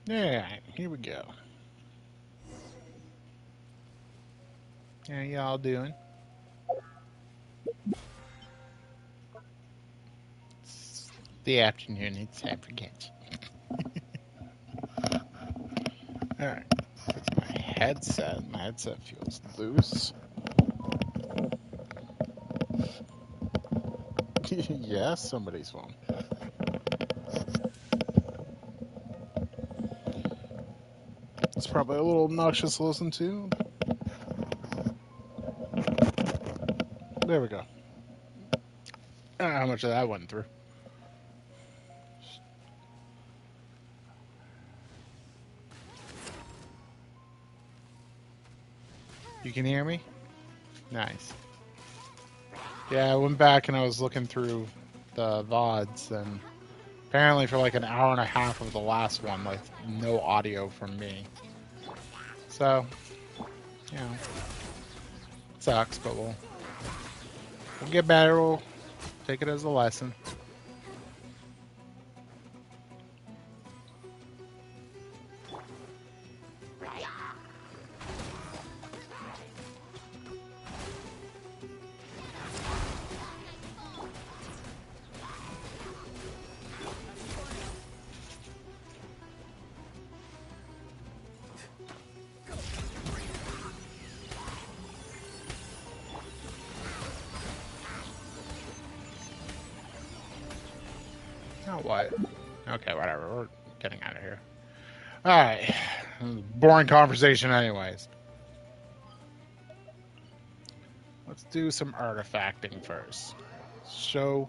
Alright, here we go. How y'all doing? It's the afternoon, it's time for catch. Alright, that's my headset. My headset feels loose. Yes, somebody's phone. It's probably a little obnoxious to listen to. There we go. I don't know how much of that went through. You can hear me? Nice. Yeah, I went back and I was looking through the VODs, and apparently for like an hour and a half of the last one, like no audio from me. So, you know, it sucks, but we'll get better. We'll take it as a lesson. Oh, what? Okay, whatever. We're getting out of here. All right. Boring conversation, anyways. Let's do some artifacting first. Show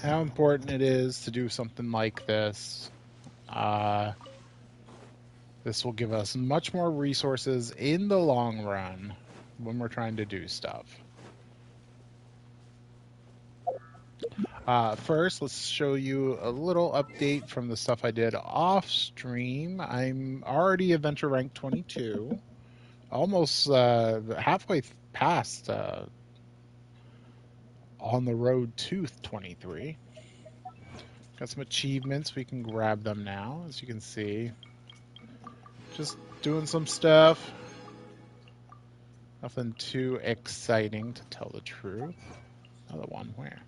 how important it is to do something like this. This will give us much more resources in the long run when we're trying to do stuff. First, let's show you a little update from the stuff I did off stream. I'm already adventure rank 22, almost halfway past on the road to 23. Got some achievements. We can grab them now, as you can see. Just doing some stuff. Nothing too exciting, to tell the truth. Another one, where?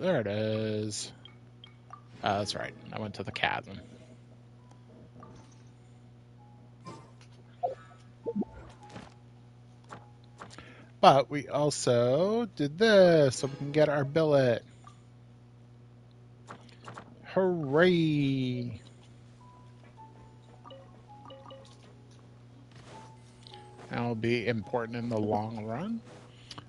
There it is. That's right. I went to the chasm. But we also did this so we can get our billet. Hooray! That'll be important in the long run.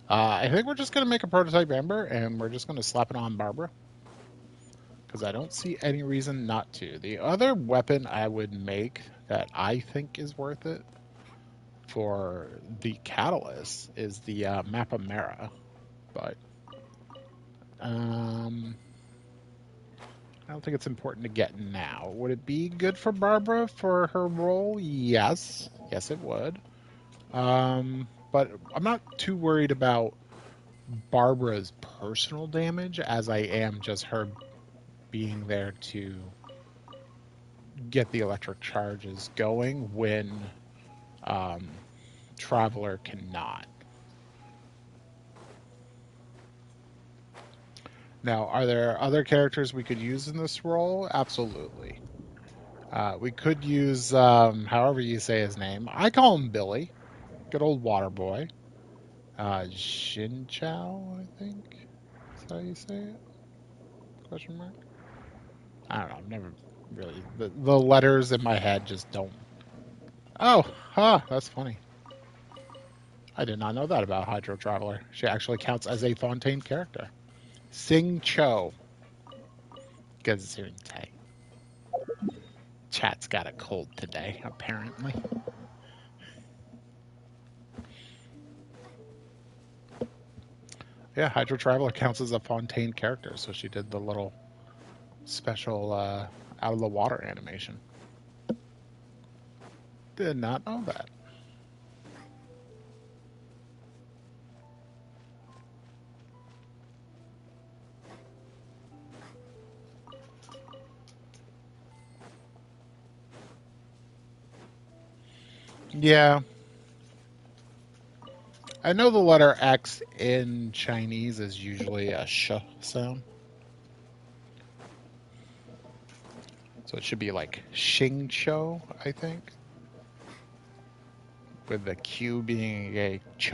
I think we're just going to make a prototype Ember, and we're just going to slap it on Barbara. Because I don't see any reason not to. The other weapon I would make that I think is worth it for the Catalyst is the Mappa Mera. But I don't think it's important to get now. Would it be good for Barbara for her role? Yes. Yes, it would. But I'm not too worried about Barbara's personal damage as I am just her being there to get the electric charges going when Traveler cannot. Now, are there other characters we could use in this role? Absolutely. We could use, however you say his name. I call him Billy. Good old water boy. Xin Chao, I think. Is that how you say it? Question mark? I don't know. I've never really... The letters in my head just don't... Oh, that's funny. I did not know that about Hydro Traveler. She actually counts as a Fontaine character. Sing Cho. Because it's here in Tay. Chat's got a cold today, apparently. Yeah, Hydro Traveler counts as a Fontaine character, so she did the little special out of the water animation. Did not know that. Yeah, I know the letter X in Chinese is usually a sh sound, so it should be like Xing Cho, I think, with the Q being a ch.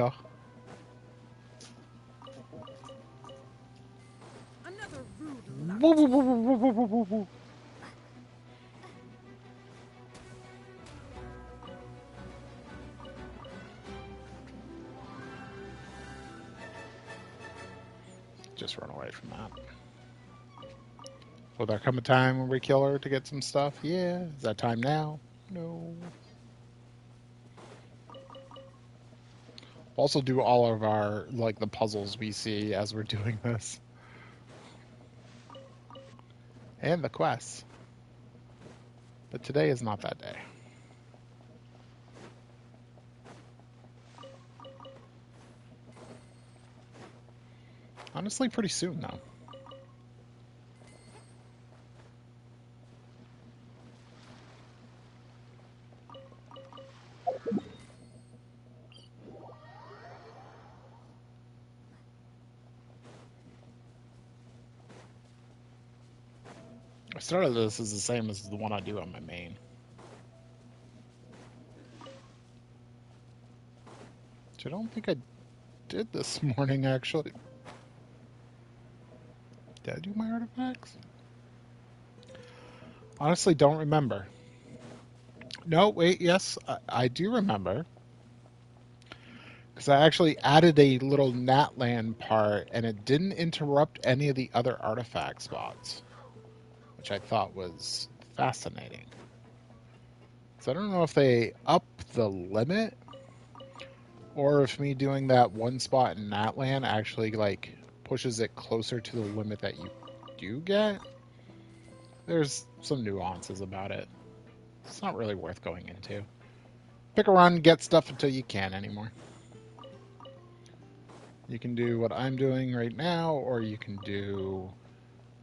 Another rude lout. Just run away from that. Will there come a time when we kill her to get some stuff? Yeah. Is that time now? No. Also do all of our, like, the puzzles we see as we're doing this. And the quests. But today is not that day. Honestly, pretty soon, though. I started this as the same as the one I do on my main. Which I don't think I did this morning, actually. Did I do my artifacts? Honestly, don't remember. No, wait, yes, I do remember. Because I actually added a little Natland part, and it didn't interrupt any of the other artifact spots, which I thought was fascinating. So I don't know if they up the limit, or if me doing that one spot in Natland actually like pushes it closer to the limit that you do get. There's some nuances about it. It's not really worth going into. Pick a run, get stuff until you can't anymore. You can do what I'm doing right now, or you can do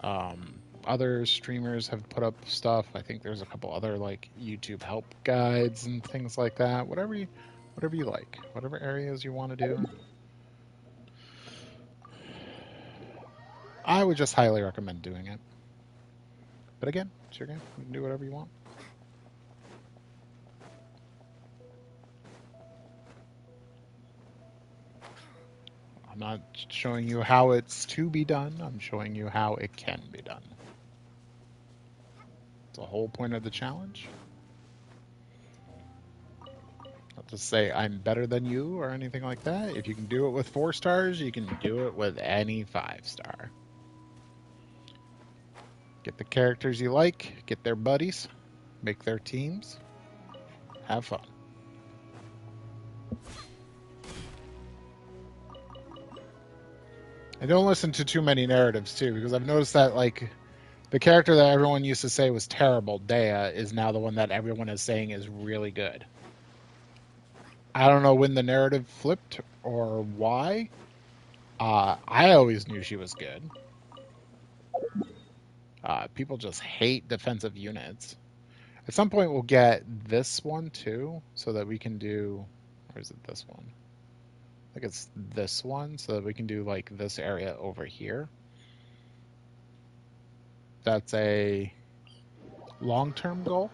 other streamers have put up stuff. I think there's a couple other like YouTube help guides and things like that. Whatever you like, whatever areas you want to do. I would just highly recommend doing it. But again, it's your game. You can do whatever you want. I'm not showing you how it's to be done. I'm showing you how it can be done. It's the whole point of the challenge. Not to say I'm better than you or anything like that. If you can do it with 4 stars, you can do it with any 5-star. Get the characters you like, get their buddies, make their teams, have fun. And don't listen to too many narratives too, because I've noticed that like the character that everyone used to say was terrible, Dea, is now the one that everyone is saying is really good. I don't know when the narrative flipped or why. I always knew she was good. People just hate defensive units. At some point, we'll get this one too, so that we can do. Or is it this one? I think it's this one, so that we can do like this area over here. That's a long-term goal,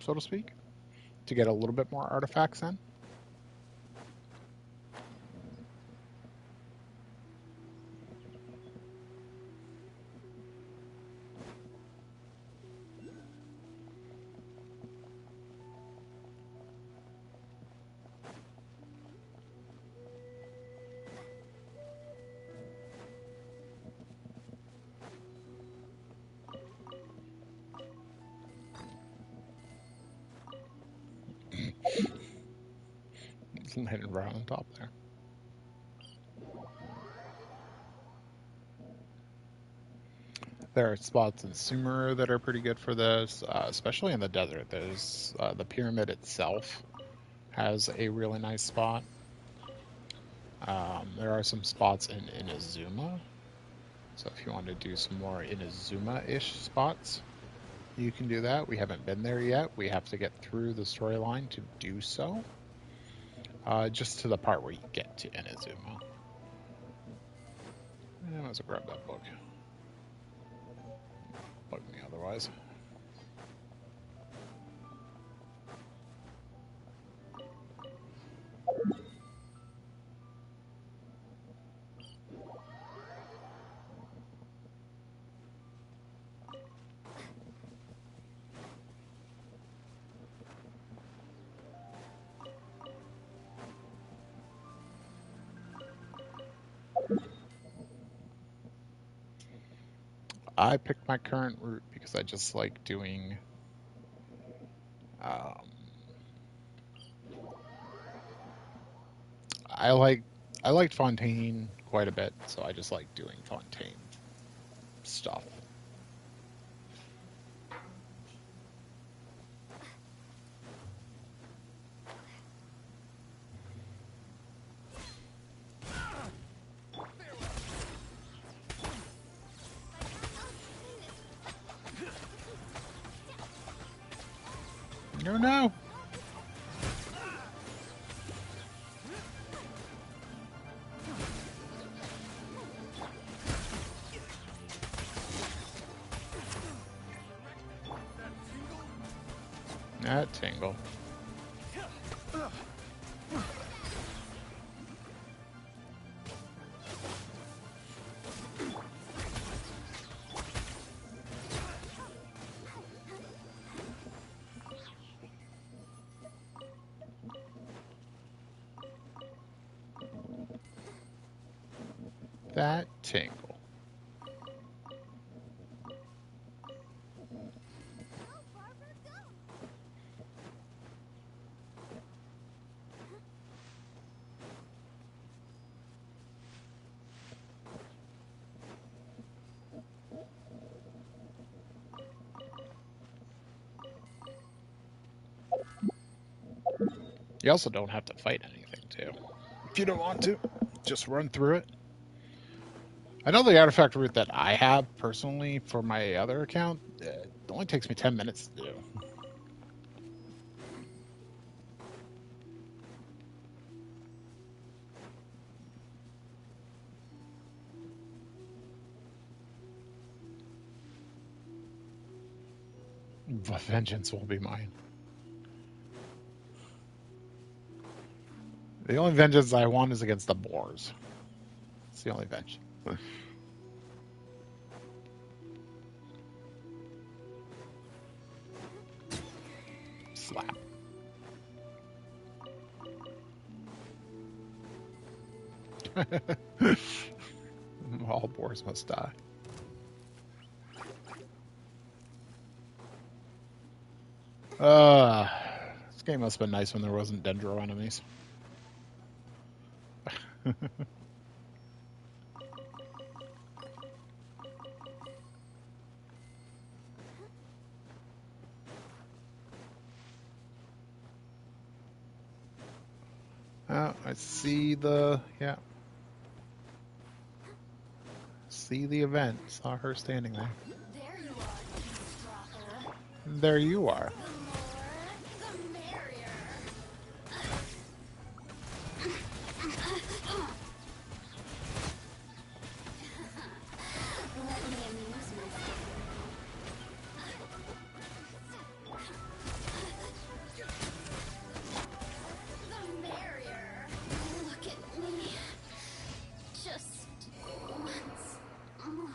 so to speak, to get a little bit more artifacts in. Hidden right on top there. There are spots in Sumer that are pretty good for this, especially in the desert. There's the pyramid itself has a really nice spot. There are some spots in Inazuma, so if you want to do some more Inazuma-ish spots, You can do that. We haven't been there yet. We have to get through the storyline to do so. Just to the part where you get to Inazuma. I might as well grab that book. Bug me otherwise. I picked my current route because I just like doing. Um, I like I liked Fontaine quite a bit, so I just like doing Fontaine stuff. No, no. That tingle. That tingle. You also don't have to fight anything, too. If you don't want to, just run through it. I know the artifact route that I have personally for my other account, it only takes me 10 minutes to do. Vengeance will be mine. The only vengeance I want is against the boars. It's the only vengeance. Slap. All boars must die. This game must have been nice when there wasn't Dendro enemies. Oh, I see the, yeah. See the event. Saw her standing there. There you are, eavesdropper. There you are. The more, the merrier. Let me amuse myself. The merrier. Look at me. Just once more.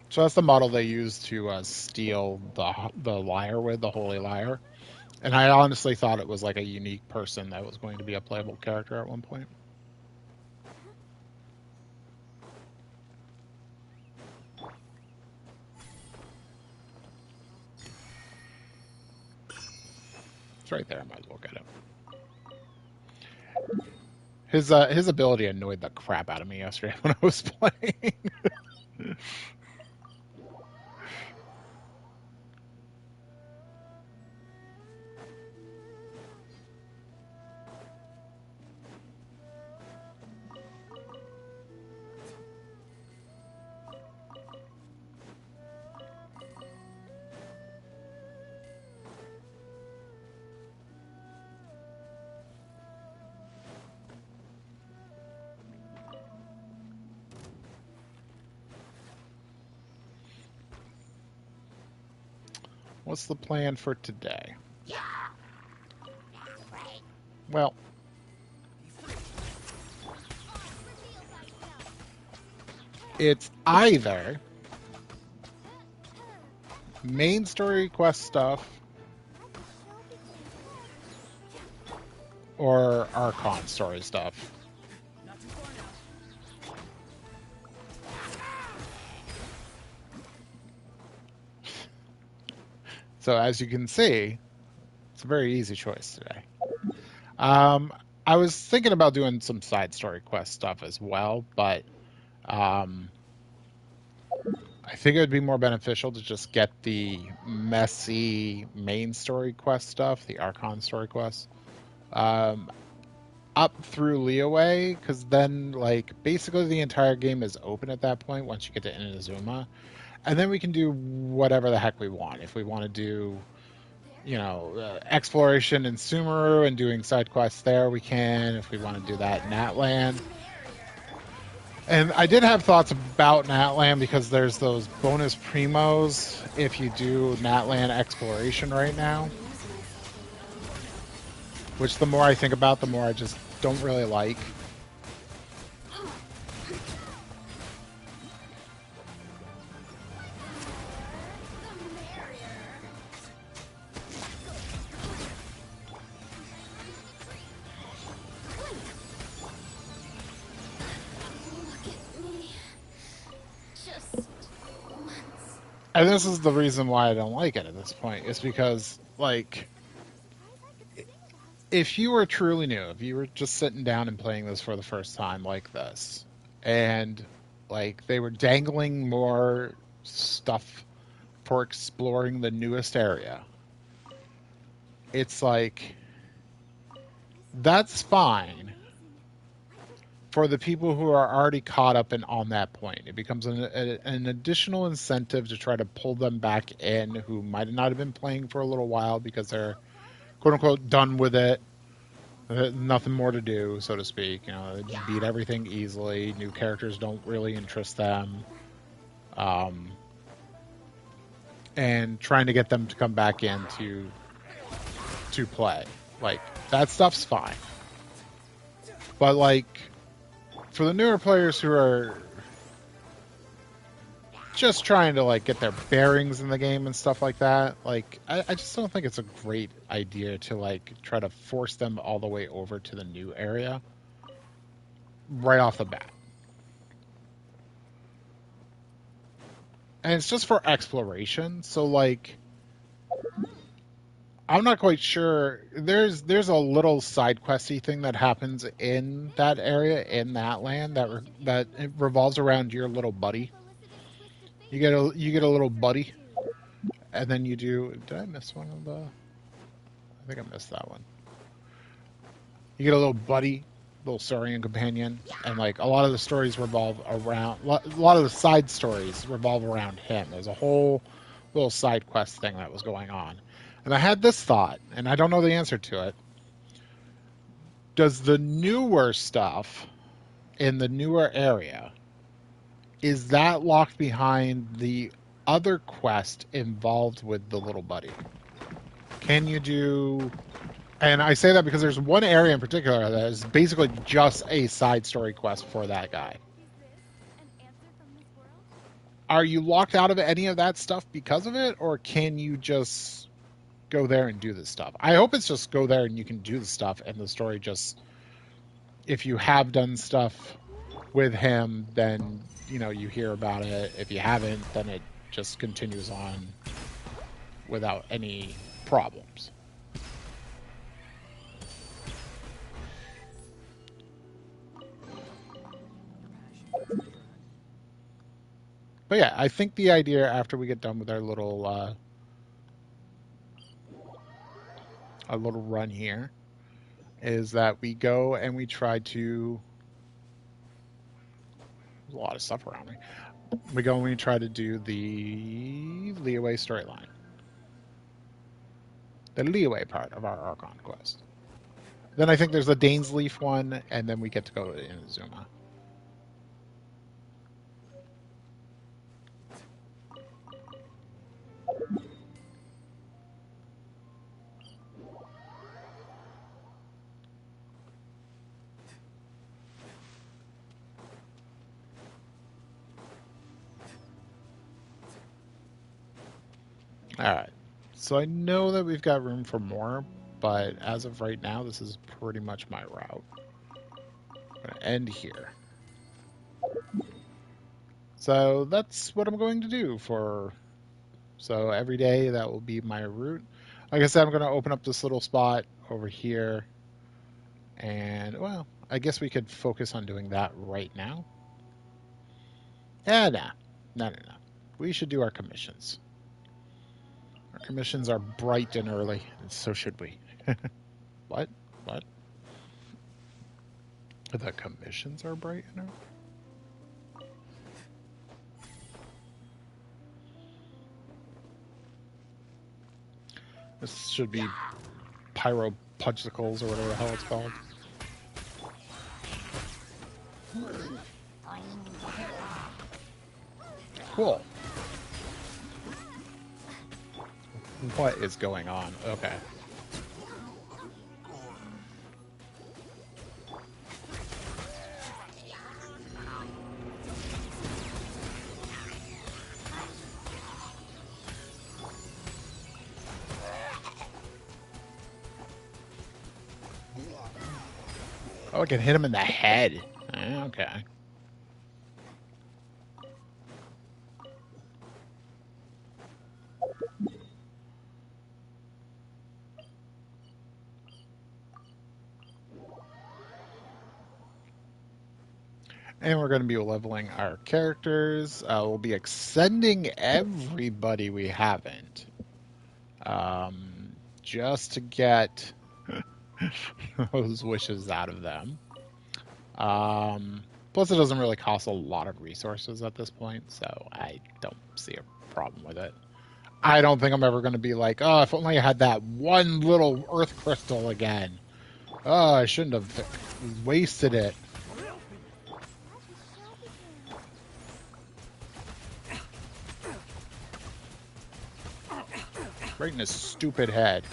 So that's the model they use to steal the lyre with, the holy lyre. And I honestly thought it was like a unique person that was going to be a playable character at one point. It's right there. I might as well get it. His ability annoyed the crap out of me yesterday when I was playing. What's the plan for today? Well, it's either main story quest stuff or Archon story stuff. Not too far now. So as you can see, it's a very easy choice today. Um, I was thinking about doing some side story quest stuff as well, but um, I think it would be more beneficial to just get the messy main story quest stuff, the Archon story quest, um, up through Leeway, because then, like, basically the entire game is open at that point once you get to Inazuma. And then we can do whatever the heck we want. If we want to do, exploration in Sumeru and doing side quests there, we can. If we want to do that in Atlan. And I did have thoughts about Natlan because there's those bonus primos if you do Natlan exploration right now. Which the more I think about, the more I just don't really like. And this is the reason why I don't like it at this point. Is because, like, if you were truly new, if you were just sitting down and playing this for the first time like this, and, like, they were dangling more stuff for exploring the newest area, it's like, that's fine for the people who are already caught up and on that point. It becomes an additional incentive to try to pull them back in who might not have been playing for a little while because they're quote unquote done with it. Nothing more to do, so to speak. They beat everything easily. New characters don't really interest them. And trying to get them to come back in to play. Like, that stuff's fine. But, like, for the newer players who are just trying to, like, get their bearings in the game and stuff like that, like, I just don't think it's a great idea to, like, try to force them all the way over to the new area right off the bat. And it's just for exploration, so, like, I'm not quite sure. There's a little side questy thing that happens in that area, in that land, that it revolves around your little buddy. You get a little buddy, and then you do. Did I miss one of the? I think I missed that one. You get a little buddy, little Saurian companion, and, like, a lot of the stories revolve around. A lot of the side stories revolve around him. There's a whole little side quest thing that was going on. And I had this thought, and I don't know the answer to it. Does the newer stuff in the newer area, is that locked behind the other quest involved with the little buddy? Can you do... And I say that because there's one area in particular that is basically just a side story quest for that guy. Are you locked out of any of that stuff because of it, or can you just go there and do this stuff? I hope it's just go there and you can do the stuff, and the story just, if you have done stuff with him, then you hear about it. If you haven't, then it just continues on without any problems. But yeah, I think the idea after we get done with our little run here is that we go and we try to... There's a lot of stuff around me. We go and we try to do the Leeway storyline. The Leeway part of our Archon quest. Then I think there's the Dainsleaf one, and then we get to go to Inazuma. Alright. So I know that we've got room for more, but as of right now, this is pretty much my route. I'm going to end here. So that's what I'm going to do for... So every day, that will be my route. Like I said, I'm going to open up this little spot over here. And, well, I guess we could focus on doing that right now. Nah. No. We should do our commissions. Our commissions are bright and early, and so should we. What? What? The commissions are bright and early? This should be pyro pudgicles or whatever the hell it's called. Cool. What is going on? Okay. Oh, I can hit him in the head. Okay. And we're going to be leveling our characters. We'll be extending everybody we haven't. Just to get those wishes out of them. Plus, it doesn't really cost a lot of resources at this point, so I don't see a problem with it. I don't think I'm ever going to be like, oh, if only I had that one little earth crystal again. Oh, I shouldn't have wasted it. Right in his stupid head.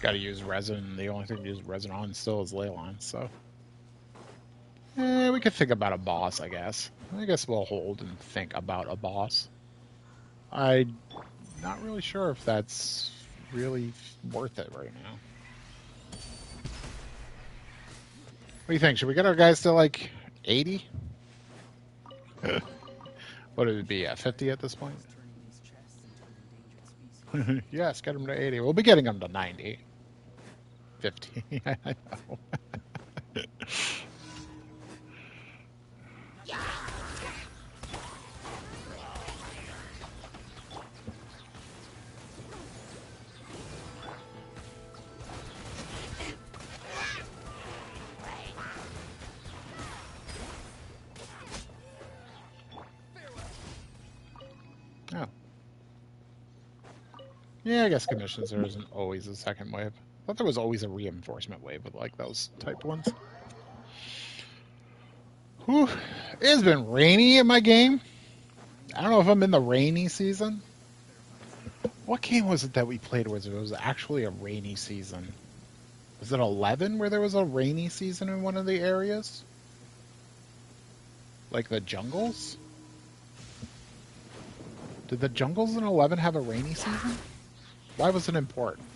Gotta use resin. The only thing to use resin on still is Leylon, so. We could think about a boss, I guess. I guess we'll hold and think about a boss. I'm not really sure if that's really worth it right now. What do you think? Should we get our guys to like 80? What would it be, 50 at this point? Yes, get them to 80. We'll be getting them to 90. 50. I know. Oh. Yeah, I guess commissions there isn't always a second wave. I thought there was always a reinforcement wave with like those type ones. Whew. It's been rainy in my game. I don't know if I'm in the rainy season. What game was it that we played where it was actually a rainy season? Was it 11 where there was a rainy season in one of the areas? Like the jungles? Did the jungles in 11 have a rainy season? Why was it important?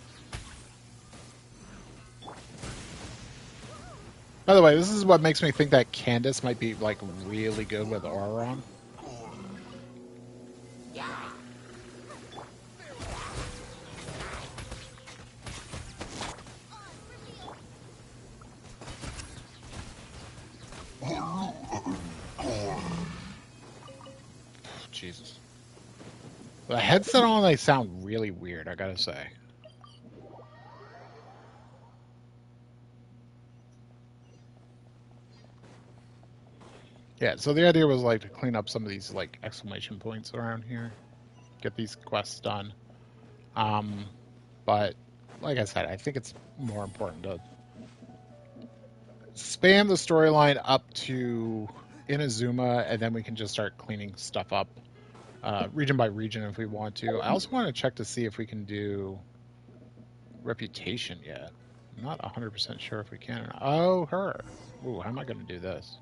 By the way, this is what makes me think that Candace might be like really good with Auron. Jesus. The headset on, they sound really weird, I gotta say. Yeah, so the idea was like to clean up some of these like exclamation points around here, get these quests done. But like I said, I think it's more important to spam the storyline up to Inazuma, and then we can just start cleaning stuff up region by region if we want to. I also want to check to see if we can do reputation yet. I'm not 100% sure if we can or not. Oh, her. Ooh, how am I going to do this?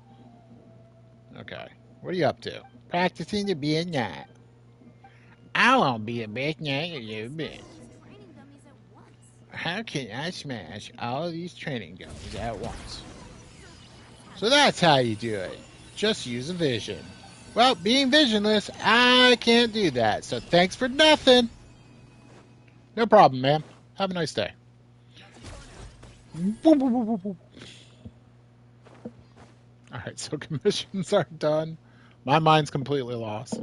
Okay. What are you up to? Practicing to be a knight. I won't be the best knight you've been. Training dummies at once. How can I smash all of these training dummies at once? So that's how you do it. Just use a vision. Well, being visionless, I can't do that. So thanks for nothing. No problem, ma'am. Have a nice day. Alright, so commissions are done. My mind's completely lost.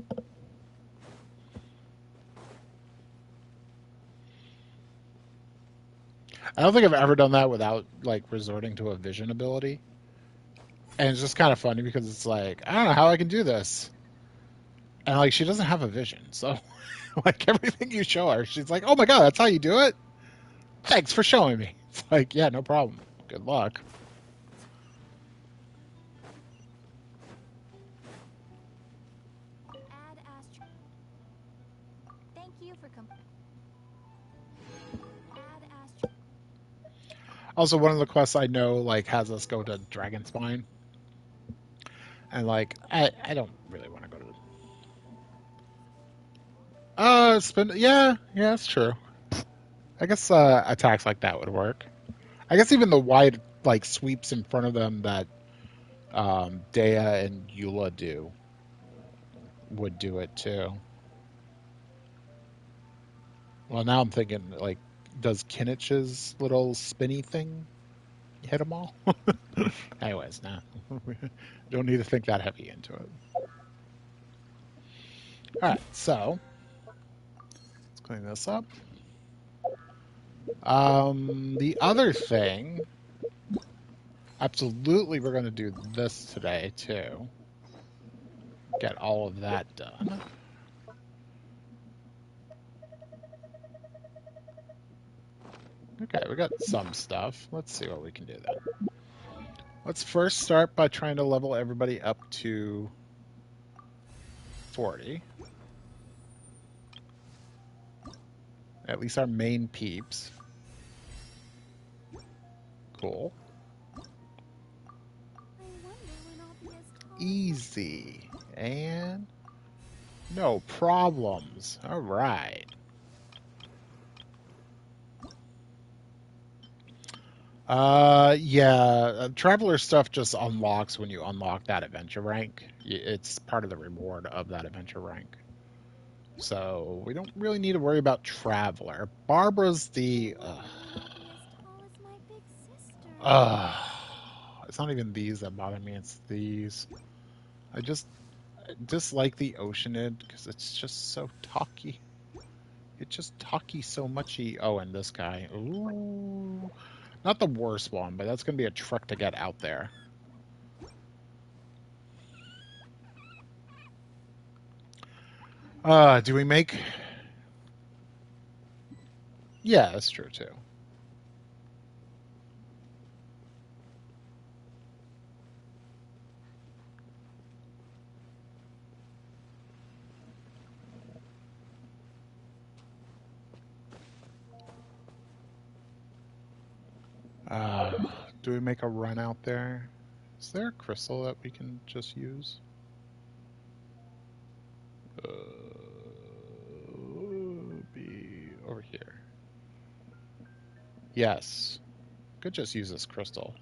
I don't think I've ever done that without, like, resorting to a vision ability. And it's just kind of funny because it's like, I don't know how I can do this. And, like, she doesn't have a vision. So, like, everything you show her, she's like, oh my god, that's how you do it? Thanks for showing me. It's like, yeah, no problem. Good luck. Add Astro. Thank you for Add Astro. Also, one of the quests I know, like, has us go to Dragon Spine. And, like, I don't really want to go to yeah, that's true. I guess attacks like that would work. I guess even the wide like sweeps in front of them that Dea and Eula do would do it too. Well, now I'm thinking like, does Kinnich's little spinny thing hit them all? Anyways, nah, don't need to think that heavy into it. All right, so let's clean this up. The other thing, absolutely, we're going to do this today too. Get all of that done. Okay, we got some stuff. Let's see what we can do then. Let's first start by trying to level everybody up to 40. At least our main peeps. Cool. Easy. And no problems. All right. Yeah, Traveler stuff just unlocks when you unlock that adventure rank. It's part of the reward of that adventure rank. So we don't really need to worry about Traveler. Barbara's the... it's not even these that bother me, it's these. I just dislike the Oceanid because it's just so talky. It's just talky so muchy. Oh, and this guy. Ooh. Not the worst one, but that's going to be a trek to get out there. Do we make... Yeah, that's true, too. Do we make a run out there? Is there a crystal that we can just use? Be over here. Yes. Could just use this crystal.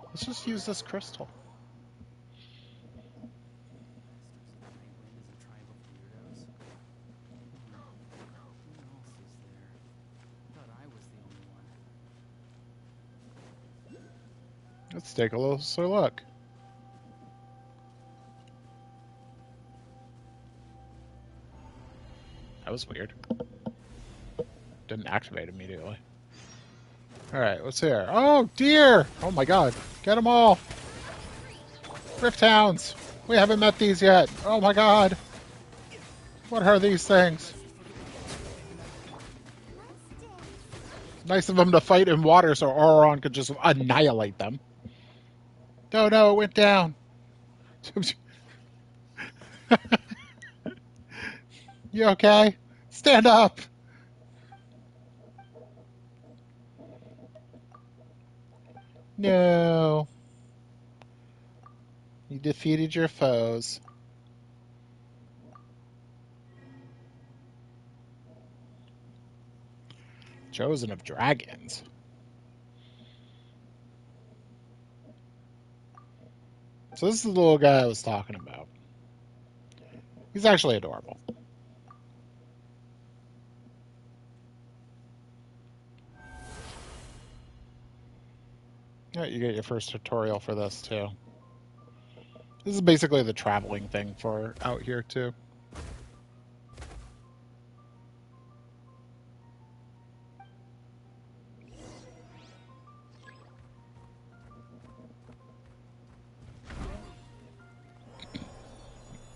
Let's just use this crystal. Let's take a closer look. That was weird. Didn't activate immediately. Alright, what's here? Oh, deer! Oh my god. Get them all! Rift Hounds! We haven't met these yet. Oh my god. What are these things? Nice of them to fight in water so Auron could just annihilate them. No, no, it went down. You okay? Stand up. No. You defeated your foes. Chosen of dragons. So this is the little guy I was talking about. He's actually adorable. Yeah, you get your first tutorial for this too. This is basically the traveling thing for out here too.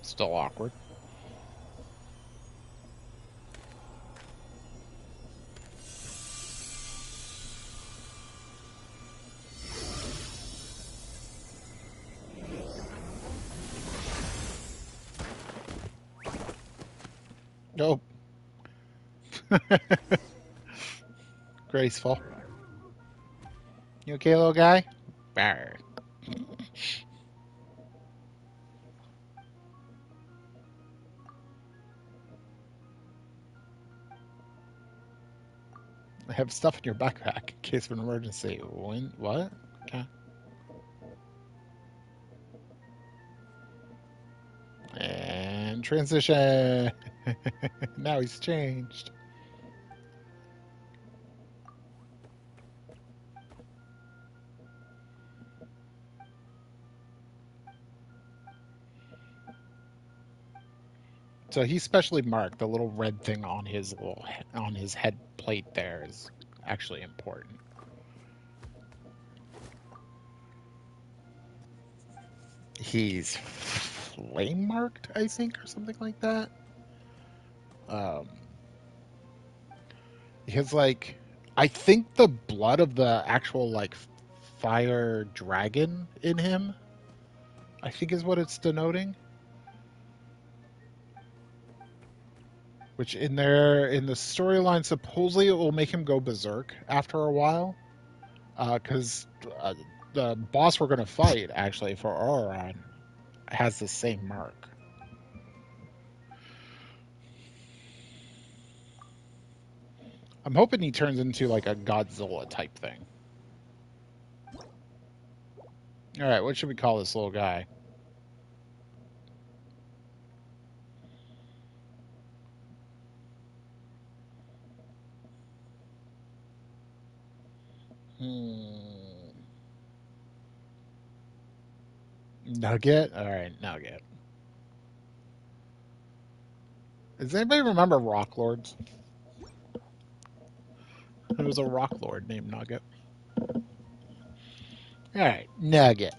Still awkward. Nope. Graceful. You okay, little guy? Barr. I have stuff in your backpack in case of an emergency. When? What? Okay. And transition. Now he's changed. So he's specially marked. The little red thing on his on his head plate there is actually important. He's flame marked, I think, or something like that. Um, because like I think the blood of the actual like fire dragon in him, I think is what it's denoting. Which in the storyline supposedly it will make him go berserk after a while, because the boss we're gonna fight actually for Auron has the same mark. I'm hoping he turns into like a Godzilla type thing. All right, what should we call this little guy? Hmm. Nugget? All right, Nugget. Does anybody remember Rock Lords? There was a Rock Lord named Nugget. All right, Nugget.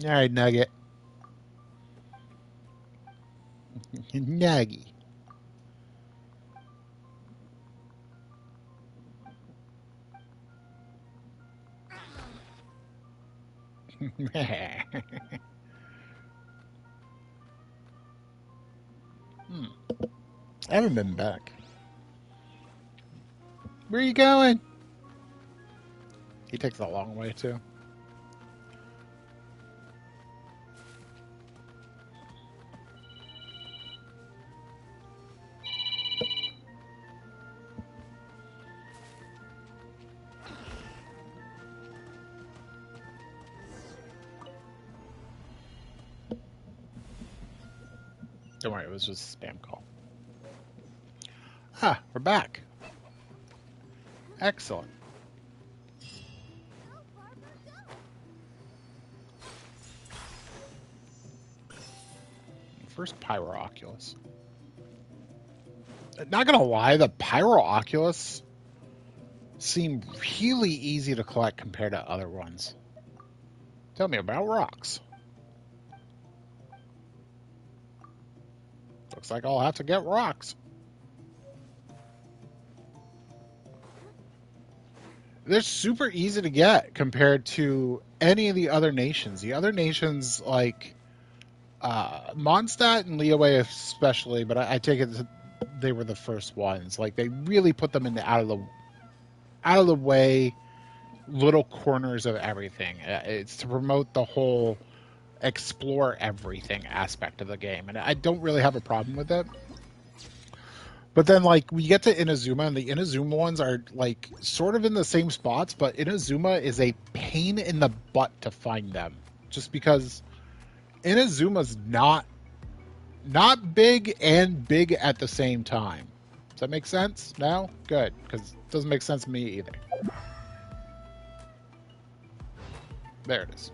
All right, Nugget. Nuggy. Hmm. I haven't been back. Where are you going? He takes a long way too. Don't worry, it was just a spam call. Ah, we're back. Excellent. Go, Barbara, go! First Pyro Oculus. Not gonna lie, the Pyro Oculus seem really easy to collect compared to other ones. Tell me about rocks. Looks like I'll have to get rocks. they're super easy to get compared to any of the other nations. The other nations, like Mondstadt and Liyue especially, but I take it that they were the first ones. Like they really put them in the out of the way little corners of everything. It's to promote the whole explore everything aspect of the game, and I don't really have a problem with it. But then, like, we get to Inazuma, and the Inazuma ones are, like, sort of in the same spots, but Inazuma is a pain in the butt to find them. Just because Inazuma's not big and big at the same time. Does that make sense now? Good, because it doesn't make sense to me either. There it is.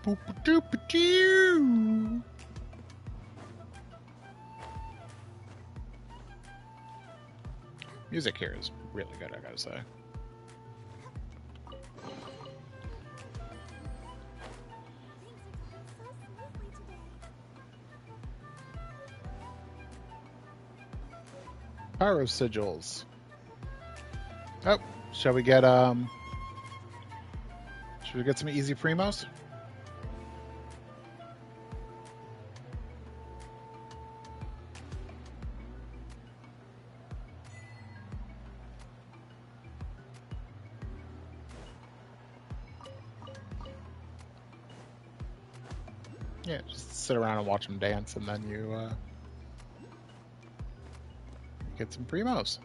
Boop-a-doop-a-doo. Music here is really good, I gotta say. Pyro sigils. Oh, shall we get some easy primos? Yeah, just sit around and watch them dance, and then you get some primos.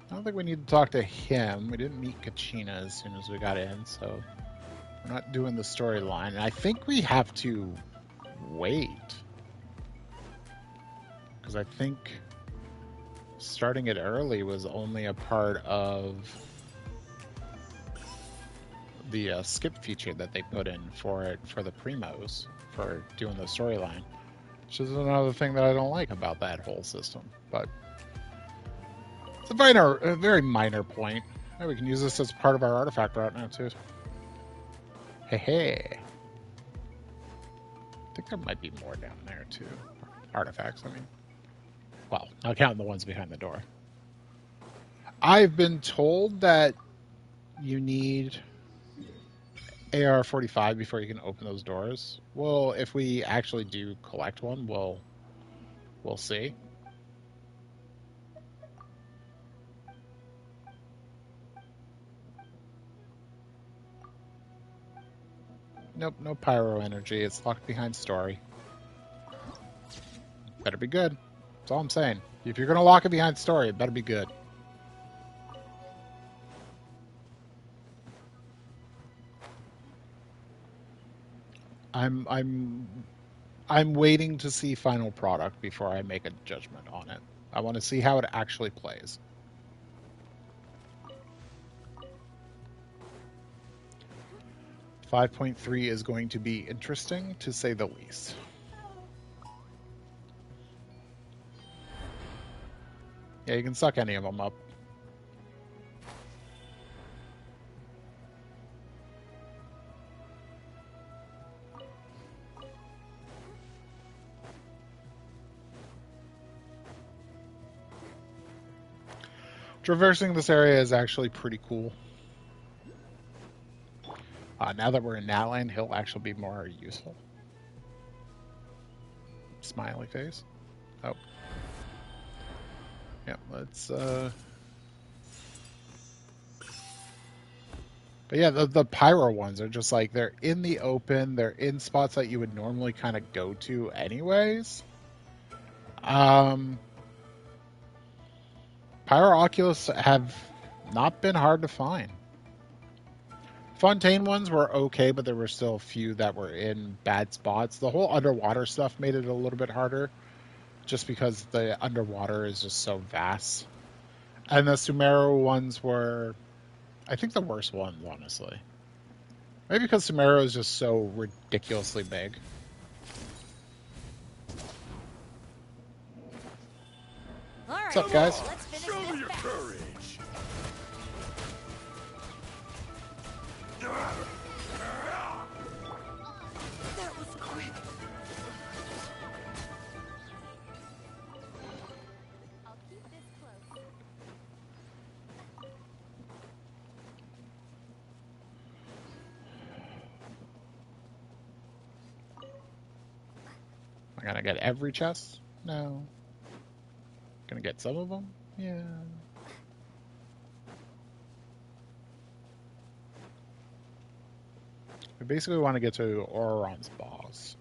I don't think we need to talk to him. We didn't meet Kachina as soon as we got in, so we're not doing the storyline. And I think we have to wait. Because I think starting it early was only a part of the skip feature that they put in for it for the primos for doing the storyline, which is another thing that I don't like about that whole system. But it's a very minor point. Yeah, we can use this as part of our artifact route now too. Hey, hey. I think there might be more down there too. Artifacts, I mean. Well, not counting the ones behind the door. I've been told that you need AR-45 before you can open those doors. Well, if we actually do collect one, we'll see. Nope, no pyro energy. It's locked behind story. Better be good. That's all I'm saying. If you're gonna lock it behind story, it better be good. I'm waiting to see final product before I make a judgment on it. I want to see how it actually plays. .3 is going to be interesting, to say the least. Yeah, you can suck any of them up. Traversing this area is actually pretty cool. Now that we're in Natland, he'll actually be more useful. Smiley face. Oh. Yeah, let's... But yeah, the pyro ones are just like, they're in the open, they're in spots that you would normally kind of go to anyways. Pyro Oculus have not been hard to find. Fontaine ones were okay, but there were still a few that were in bad spots. The whole underwater stuff made it a little bit harder, just because the underwater is just so vast. And the Sumeru ones were, I think, the worst ones, honestly. Maybe because Sumeru is just so ridiculously big. All right, What's up, guys? let's finish Show this me your fast. courage. That was quick. Gonna get every chest? No. Gonna get some of them? Yeah. We basically want to get to Auron's boss.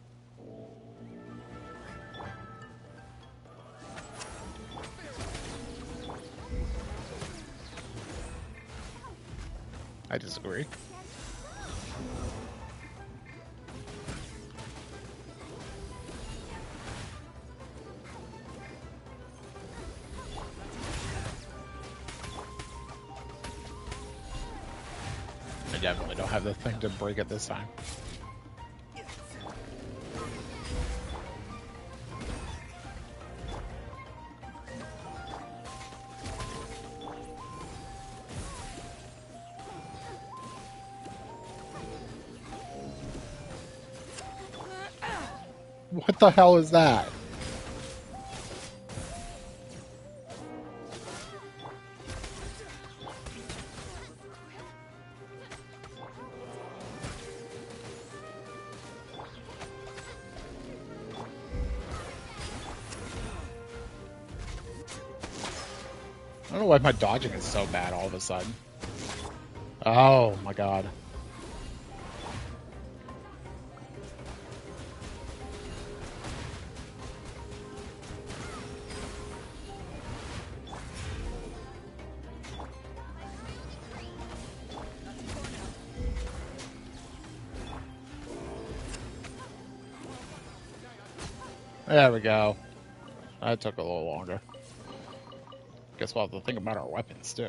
I disagree. I definitely don't have the thing to break it this time. What the hell is that? I don't know why my dodging is so bad all of a sudden. Oh my god. There we go. That took a little longer. Guess we'll have to think about our weapons too.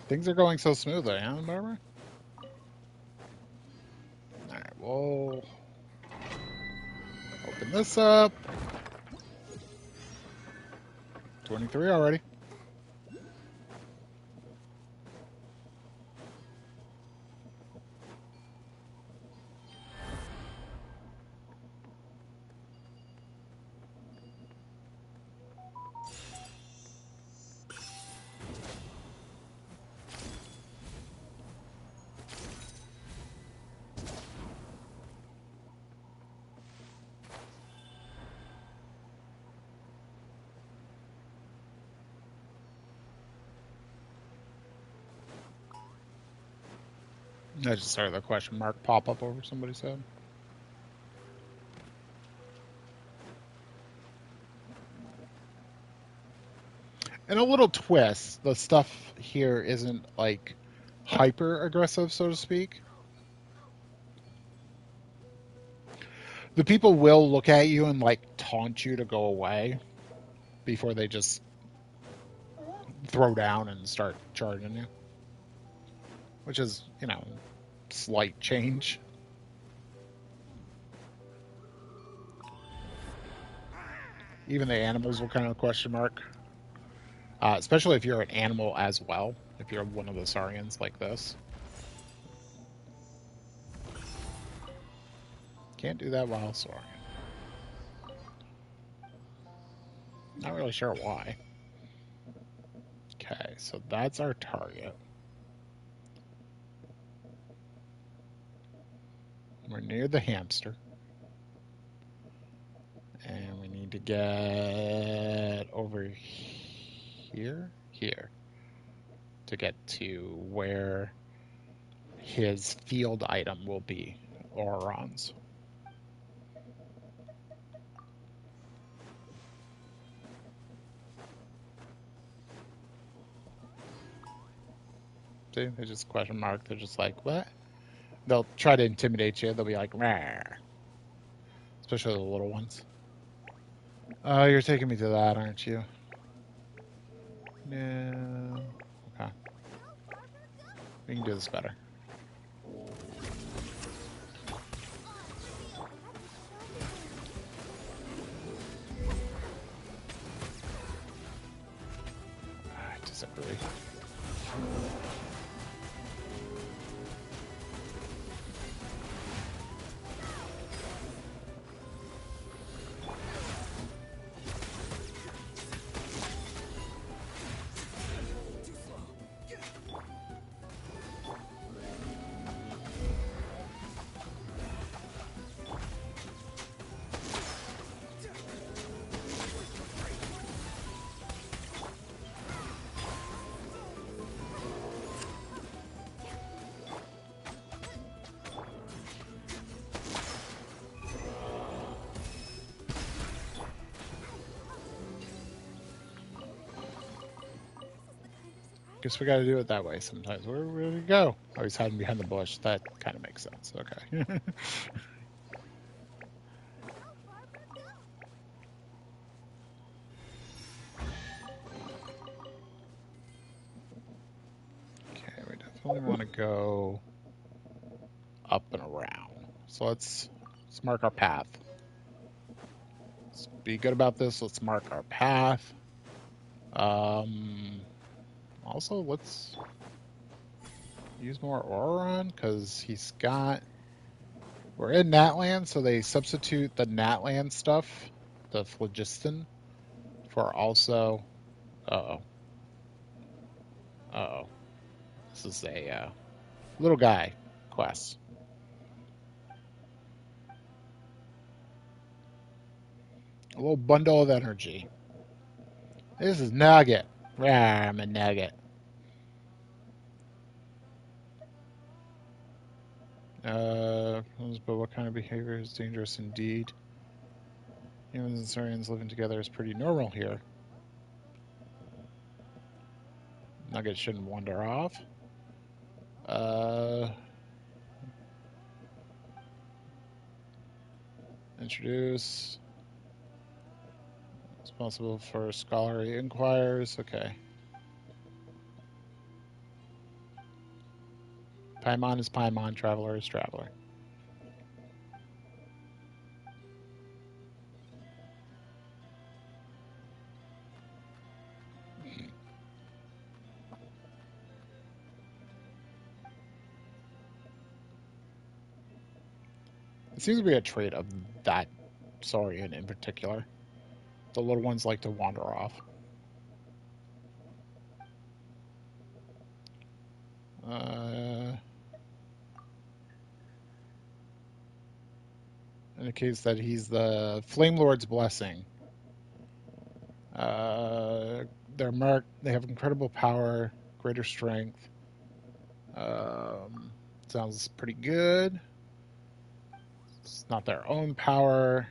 Things are going so smoothly, huh, Barbara? Alright, we'll open this up. 23 already. I just started the question mark pop up over somebody's head. And a little twist, the stuff here isn't like hyper aggressive, so to speak. The people will look at you and like taunt you to go away before they just throw down and start charging you. Which is, you know, slight change. Even the animals will kind of question mark. Especially if you're an animal as well. If you're one of the Saurians like this. Can't do that while Saurian. Not really sure why. Okay, so that's our target. We're near the hamster. And we need to get over here? Here. To get to where his field item will be. Auron's. See, they just question mark. They're just like, what? They'll try to intimidate you. They'll be like, rah. Especially the little ones. Oh, you're taking me to that, aren't you? No. Okay. We can do this better. I disagree. Guess we got to do it that way sometimes. Where did he go? Oh, he's hiding behind the bush. That kind of makes sense. Okay. Okay, we definitely want to go up and around. So let's mark our path. Let's be good about this. Let's mark our path. Also, let's use more Auron because he's got. We're in Natland, so they substitute the Natland stuff, the phlogiston, for also. Uh oh. This is a little guy quest. A little bundle of energy. This is Nugget. Rah, I'm a Nugget. But what kind of behavior is dangerous indeed? Humans and Saurians living together is pretty normal here. Nugget shouldn't wander off. Introduce. Responsible for scholarly inquiries. Okay. Paimon is Paimon. Traveler is Traveler. It seems to be a trait of that Saurian in particular. The little ones like to wander off. Indicates that he's the Flame Lord's blessing. They're marked. They have incredible power, greater strength. Sounds pretty good. It's not their own power.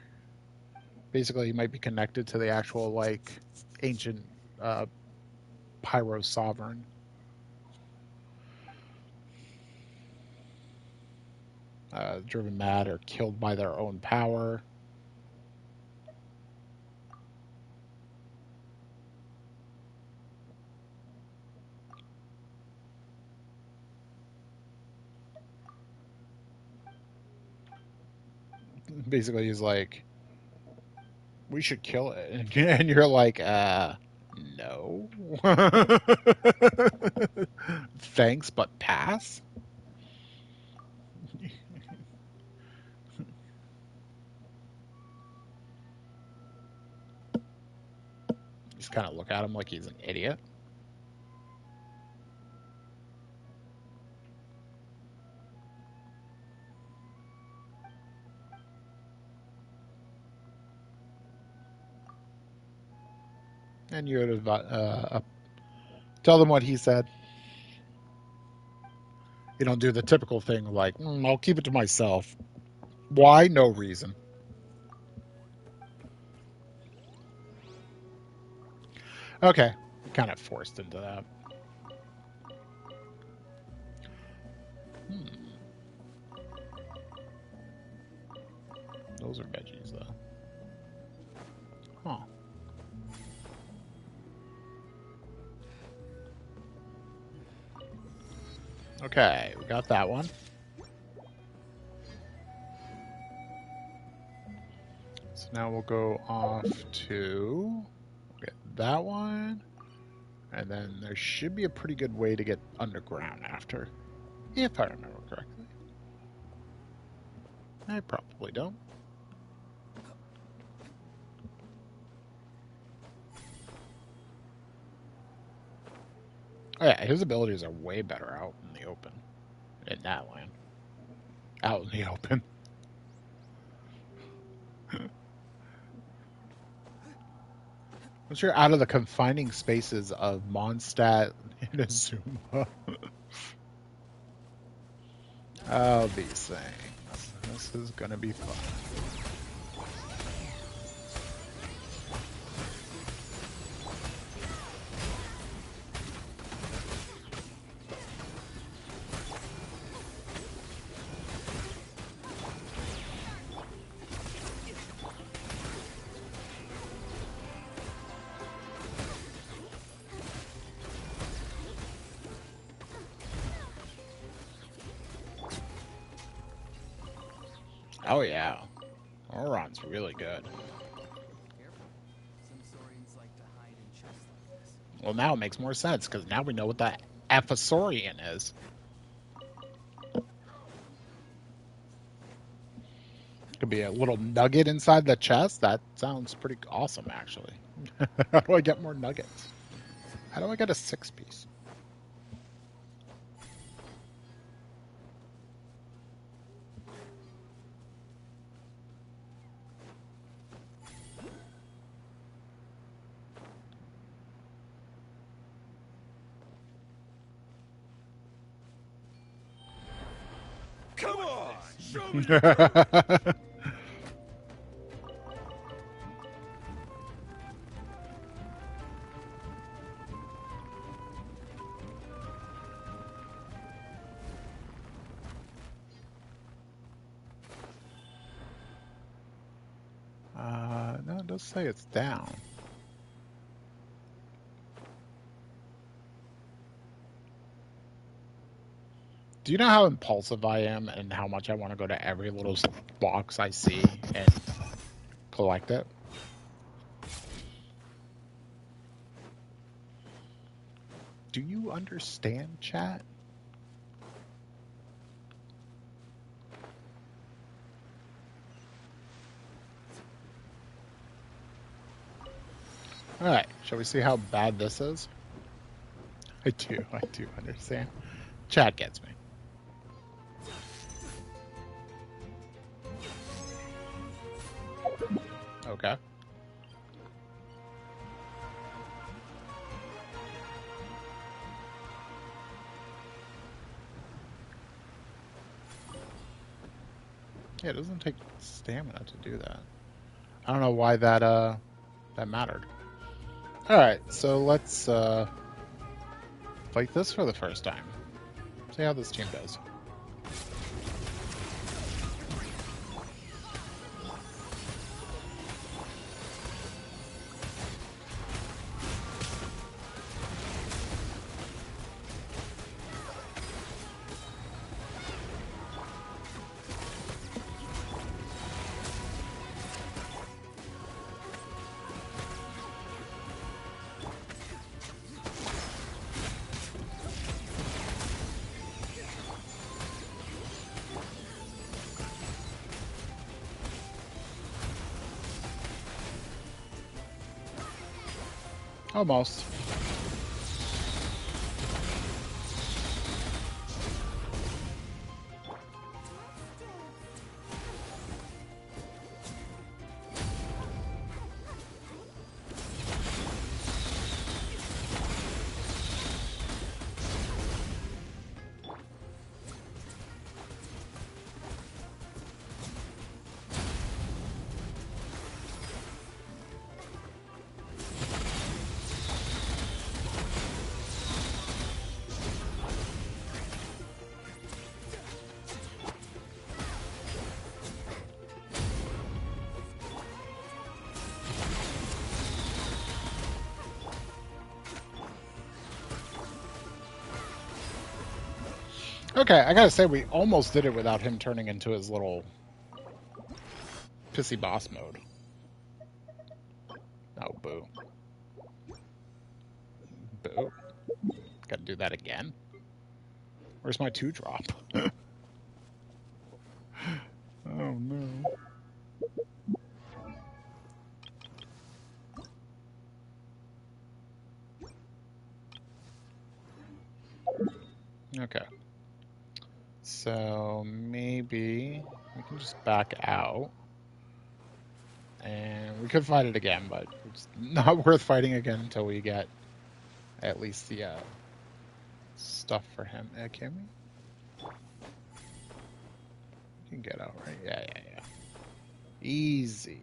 Basically, he might be connected to the actual like ancient Pyro sovereign. Driven mad or killed by their own power. Basically, he's like, we should kill it. And you're like, no. Thanks, but pass? Just kind of look at him like he's an idiot. And you would tell them what he said. You don't do the typical thing like, I'll keep it to myself. Why? No reason. Okay. Kind of forced into that. Those are veggies, though. Huh. Okay, we got that one. So now we'll go off to get that one. And then there should be a pretty good way to get underground after. If I remember correctly. I probably don't. Oh yeah, his abilities are way better out in the open. In that land. Out in the open. Once you're out of the confining spaces of Mondstadt and Azuma. Oh, these things. This is gonna be fun. Oh yeah, Oron's really good. Careful. Some saurians like to hide in chests like this. Well, now it makes more sense because now we know what the Ephosaurian is. Could be a little nugget inside the chest. That sounds pretty awesome, actually. How do I get more nuggets? How do I get a 6-piece? Come on, show me your dirt. No, it does say it's down. Do you know how impulsive I am and how much I want to go to every little box I see and collect it? Do you understand, chat? Alright, shall we see how bad this is? I do understand. Chat gets me. Okay. Yeah, it doesn't take stamina to do that. I don't know why that mattered. Alright, so let's fight this for the first time. See how this team does. Almost. Okay, I gotta say, we almost did it without him turning into his little pissy boss mode. Oh, boo. Boo. Gotta do that again. Where's my 2-drop? Oh, no. Okay. So maybe we can just back out. And we could fight it again, but it's not worth fighting again until we get at least the stuff for him. Can we? You can get out, right? Yeah. Easy.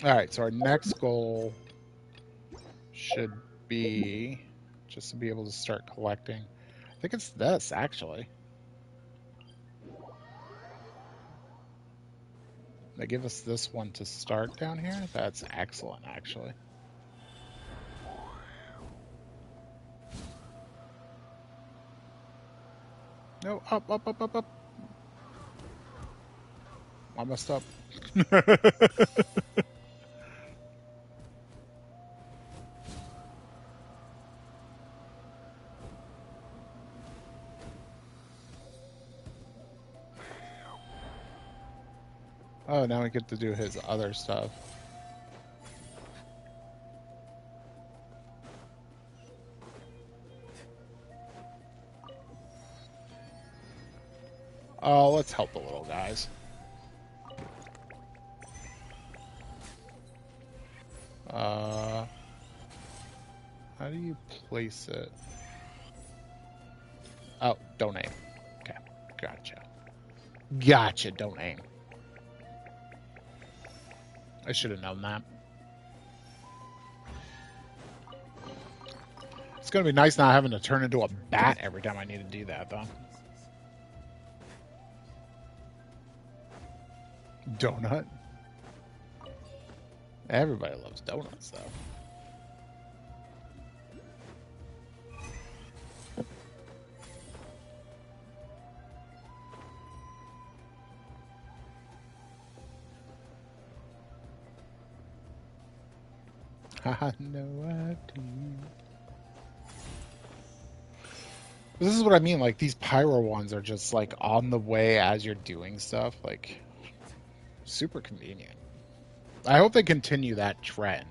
All right, so our next goal should be just to be able to start collecting. I think it's this, actually. They give us this one to start down here. That's excellent, actually. No, up, up, up, up, up. I messed up. Oh, now we get to do his other stuff. Oh, let's help the little guys. How do you place it? Oh, don't aim. Okay, gotcha. Gotcha, don't aim. I should have known that. It's gonna be nice not having to turn into a bat every time I need to do that, though. Donut? Everybody loves donuts, though. I know I do. This is what I mean, like, these pyro ones are just, like, on the way as you're doing stuff, like, super convenient. I hope they continue that trend.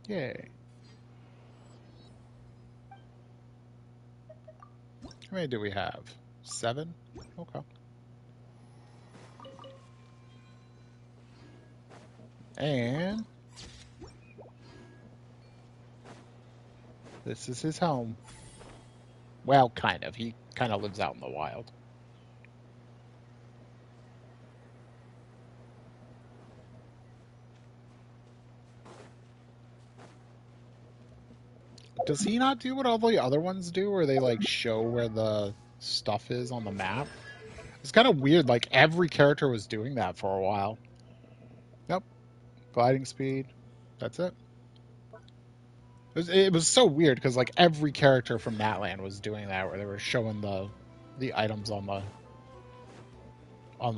Yay. How many do we have? 7? Okay. And this is his home. Well, kind of. He kind of lives out in the wild. Does he not do what all the other ones do, where they, like, show where the stuff is on the map? It's kind of weird. Like, every character was doing that for a while. Yep. Gliding speed. That's it. It was so weird, because, like, every character from Natland was doing that, where they were showing the items on the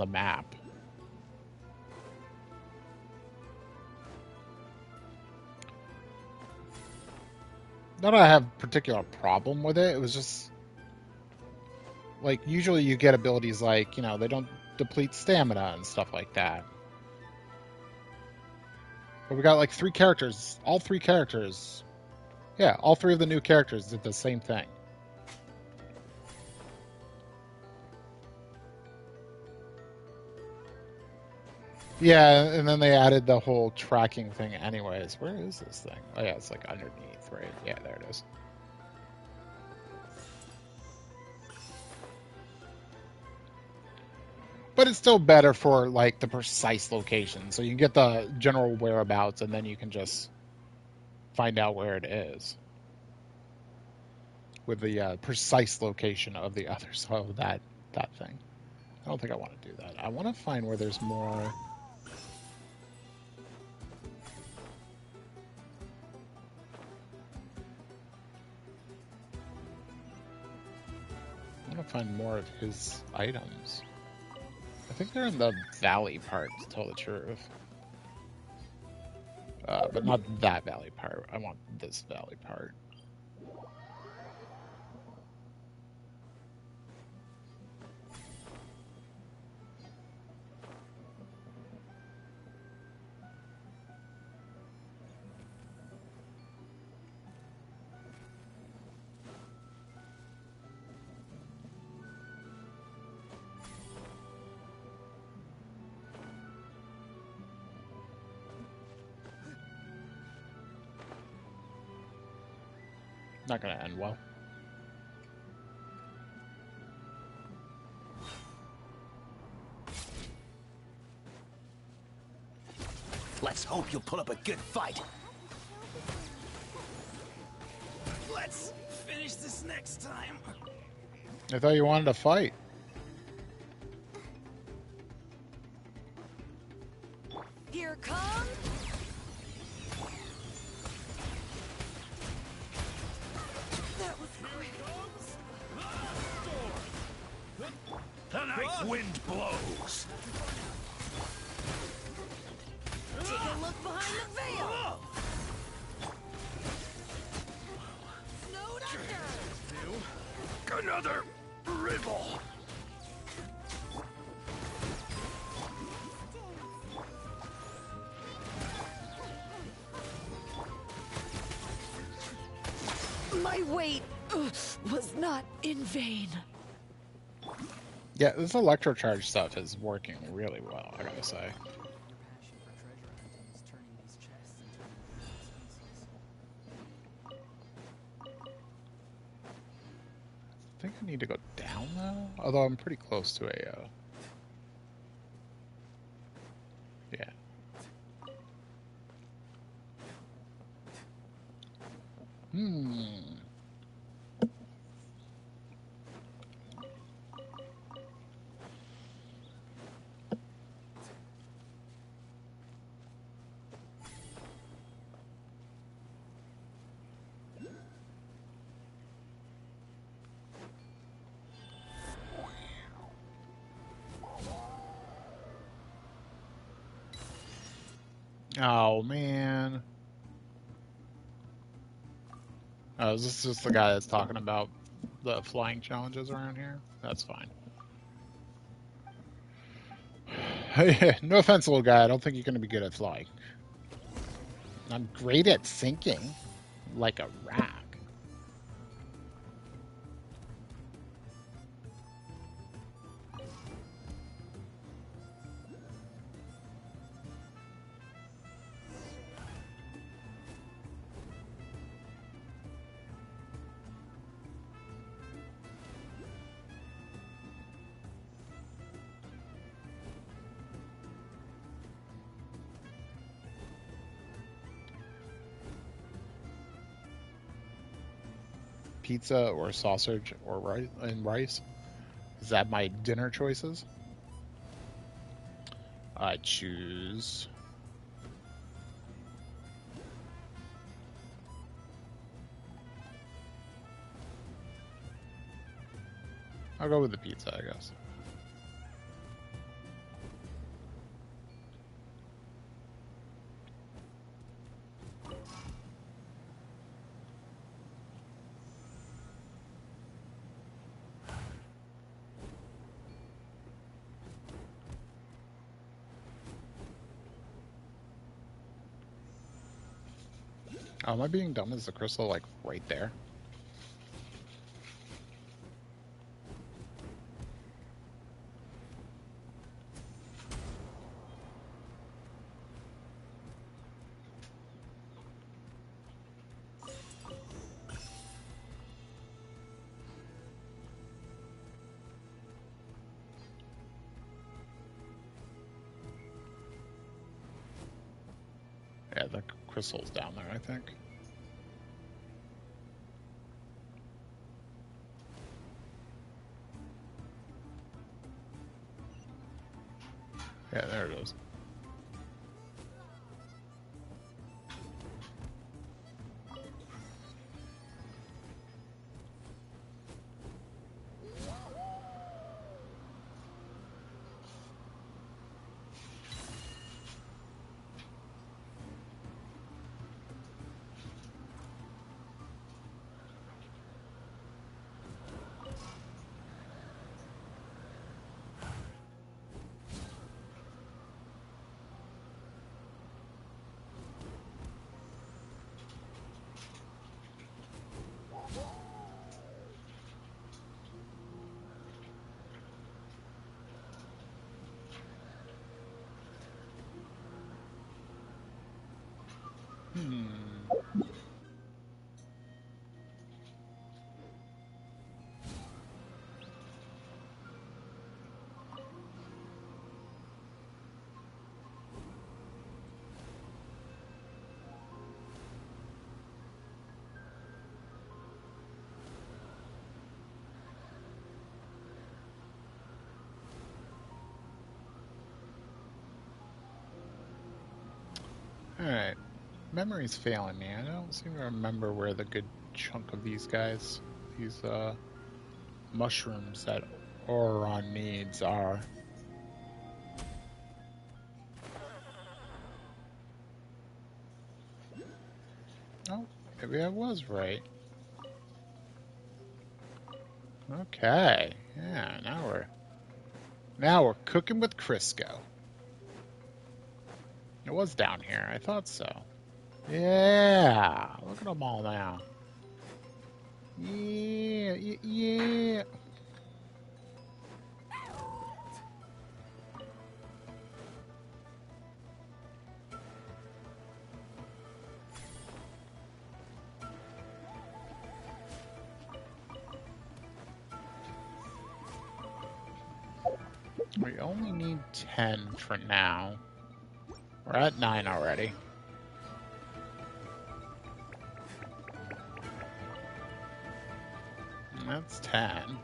map. Not that I have a particular problem with it. It was just, like, usually you get abilities like, you know, they don't deplete stamina and stuff like that. But we got, like, 3 characters. All 3 characters. Yeah, all 3 of the new characters did the same thing. Yeah, and then they added the whole tracking thing anyways. Where is this thing? Oh yeah, it's like underneath, right? Yeah, there it is. But it's still better for, like, the precise location. So you can get the general whereabouts, and then you can just find out where it is. With the precise location of the other side of that thing. I don't think I want to do that. I want to find where there's more... I want to find more of his items. I think they're in the valley part, to tell the truth. But not that valley part. I want this valley part. Not gonna end well. Let's hope you'll put up a good fight. Let's finish this next time. I thought you wanted to fight. Here like wind blows. Take a look behind the veil. Snowed under. Another riddle. My wait was not in vain. Yeah, this electrocharge stuff is working really well, I gotta say. Your passion for treasure hunting is turning these chests into an important species. I think I need to go down though, although I'm pretty close to a. Yeah. Hmm. Oh man. Oh, is this just the guy that's talking about the flying challenges around here? That's fine. No offense, little guy. I don't think you're going to be good at flying. I'm great at sinking, like a rock. Pizza or sausage or rice and rice. Is that my dinner choices? I choose. I'll go with the pizza, I guess. Oh, am I being dumb? Is the crystal like right there? Yeah, the crystal's down there, I think. Yeah, there it is. Hmm. Alright. Memory's failing me. I don't seem to remember where the good chunk of these guys, these mushrooms that Oron needs are. Oh, maybe I was right. Okay. Yeah, now we're cooking with Crisco. It was down here. I thought so. Yeah. Look at them all now. Yeah, yeah. We only need 10 for now. We're at 9 already. And that's 10.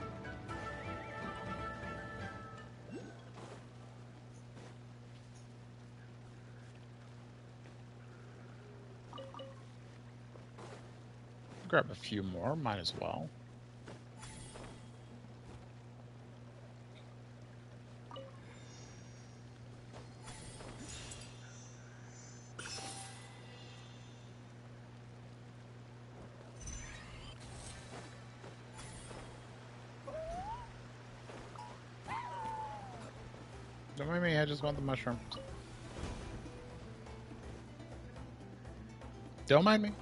Grab a few more, might as well. Don't mind me, I just want the mushrooms. Don't mind me.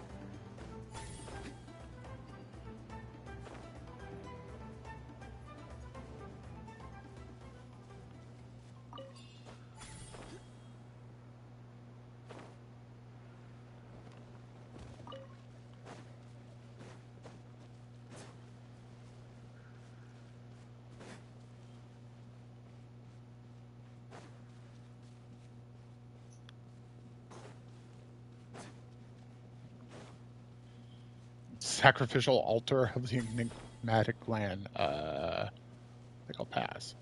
Sacrificial altar of the enigmatic land. I think I'll pass.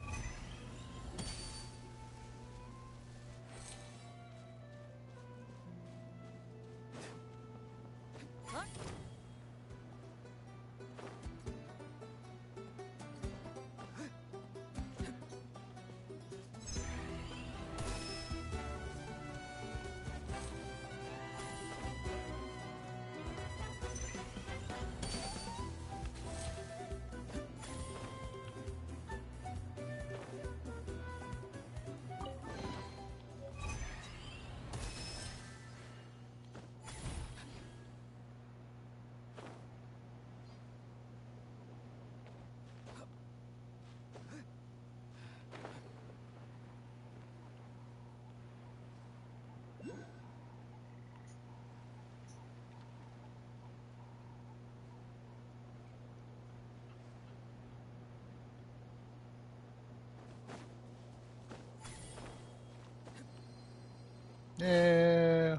Yeah.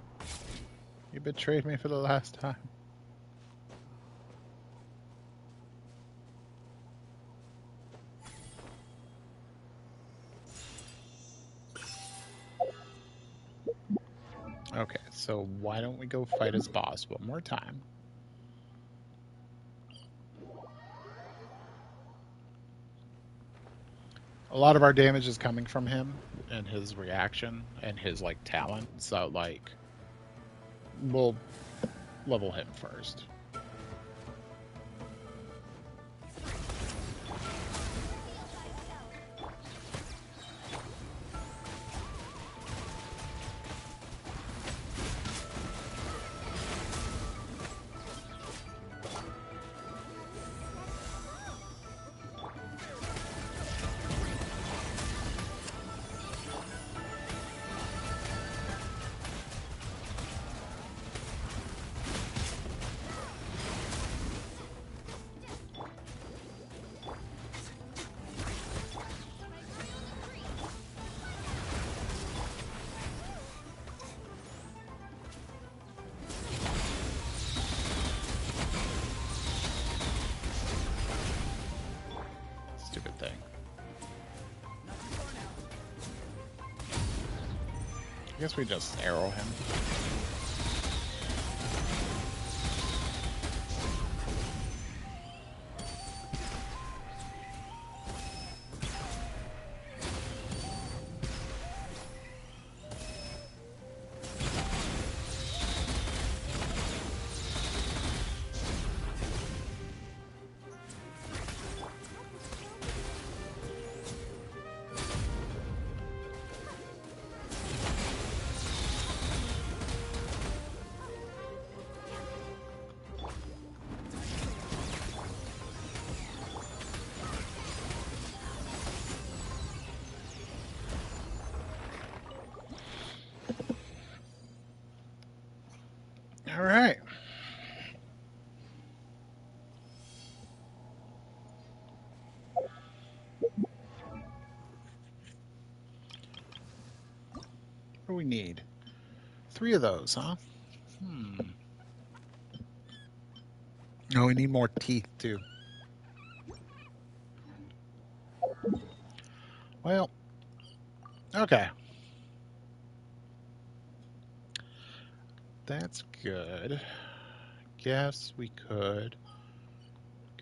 You betrayed me for the last time. Okay, so why don't we go fight his boss one more time? A lot of our damage is coming from him and his reaction and his like talent, so like we'll level him first. Stupid thing. I guess we just arrow him. All right. What do we need? 3 of those, huh? No, we need more teeth too. Well, okay. That's good. Guess we could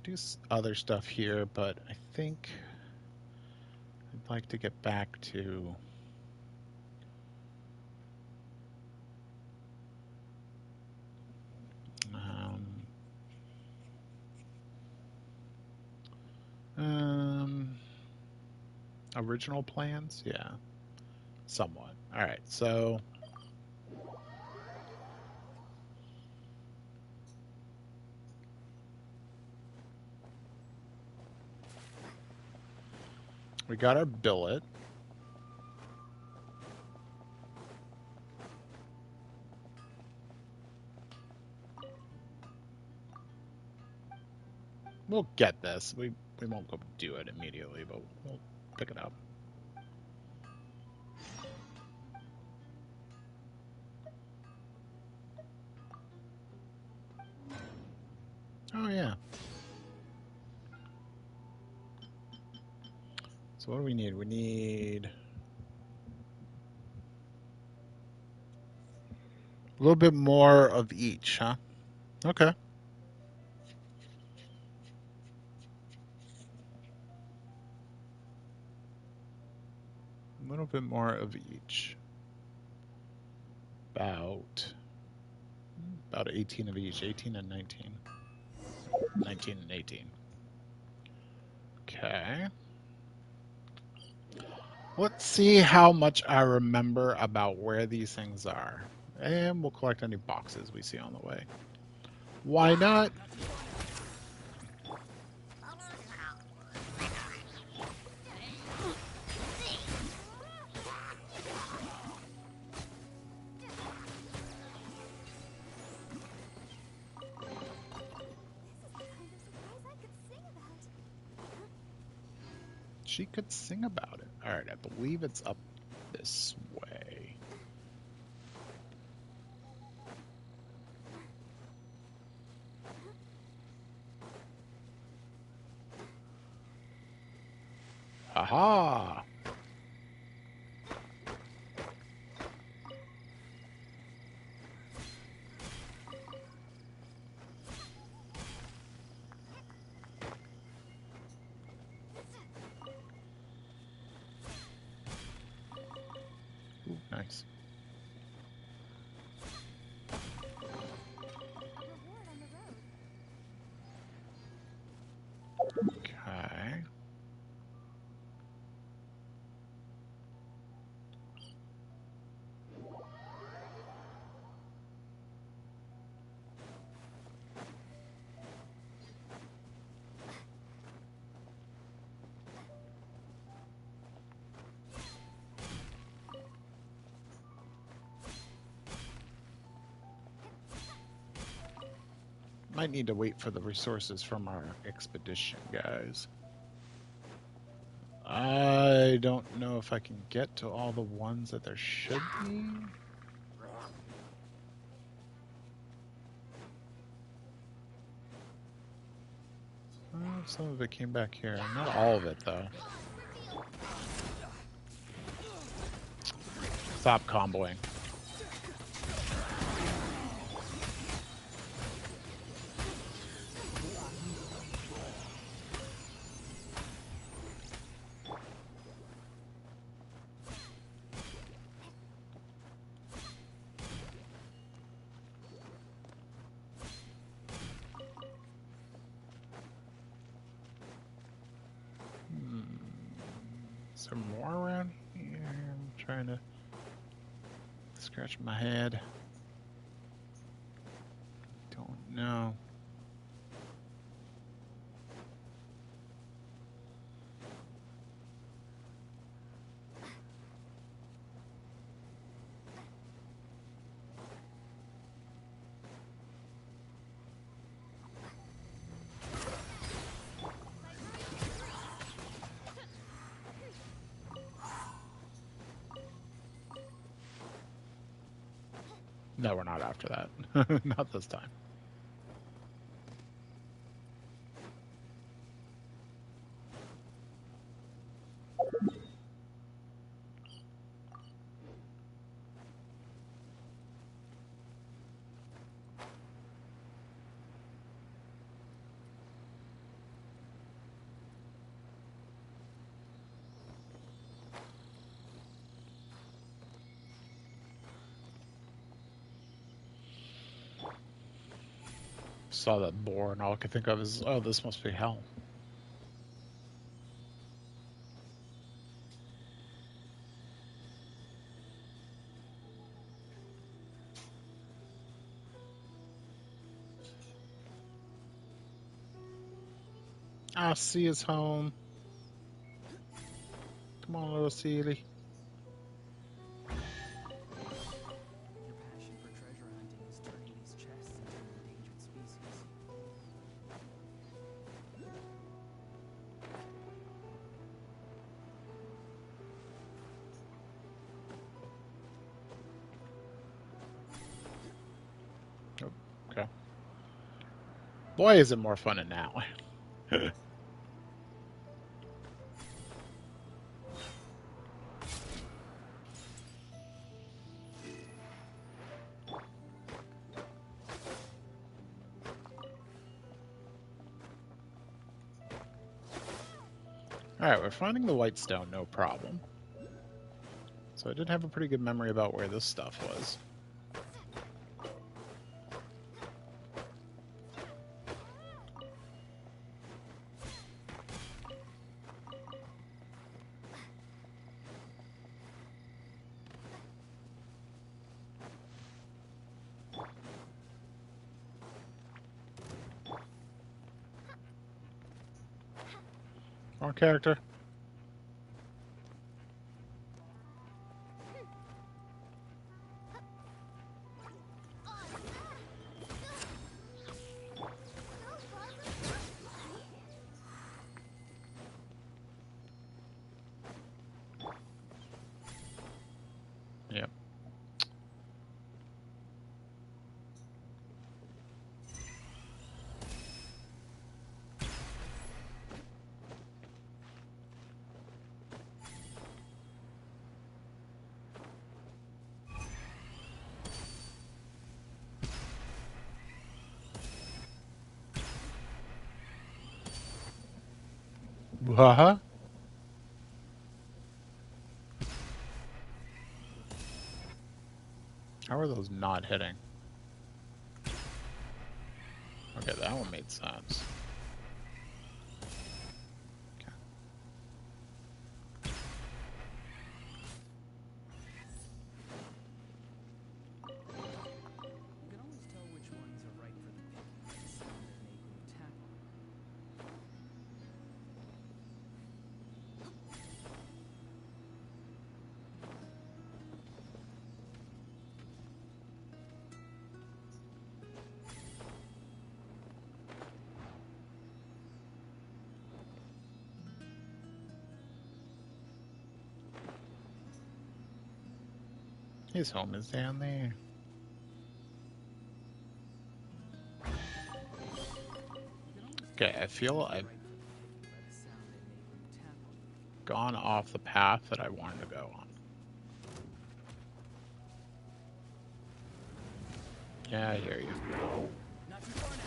do other stuff here, but I think I'd like to get back to um, um, original plans. Yeah, somewhat. All right, so we got our billet. We'll get this. We won't go do it immediately, but we'll pick it up. Oh yeah. So what do we need? We need a little bit more of each, huh? Okay. A little bit more of each. About 18 of each, 18 and 19. 19 and 18. Okay. Let's see how much I remember about where these things are. And we'll collect any boxes we see on the way. Why not? She could sing about it. All right, I believe it's up this way. Aha! Ooh, nice. Okay. Might need to wait for the resources from our expedition, guys. I don't know if I can get to all the ones that there should be. Some of it came back here. Not all of it, though. Stop comboing. Is there more around here? I'm trying to scratch my head. Don't know. No, we're not after that. Not this time. Saw that boar, and all I could think of is, oh, this must be hell. Ah, C is home. Come on, little Sealy. Your passion for treasure hunting is turning these chests into an endangered species. Oh, okay. Boy, is it more fun than now. Alright, we're finding the white stone, no problem. So I did have a pretty good memory about where this stuff was. Wrong character. Yep. Huh? How are those not hitting? Okay, that one made sense. You can always tell which ones are right for the picking by the sound they make when you tap on them. His home is down there. Okay, I feel I've gone off the path that I wanted to go on. Yeah, I hear you. Not too far now.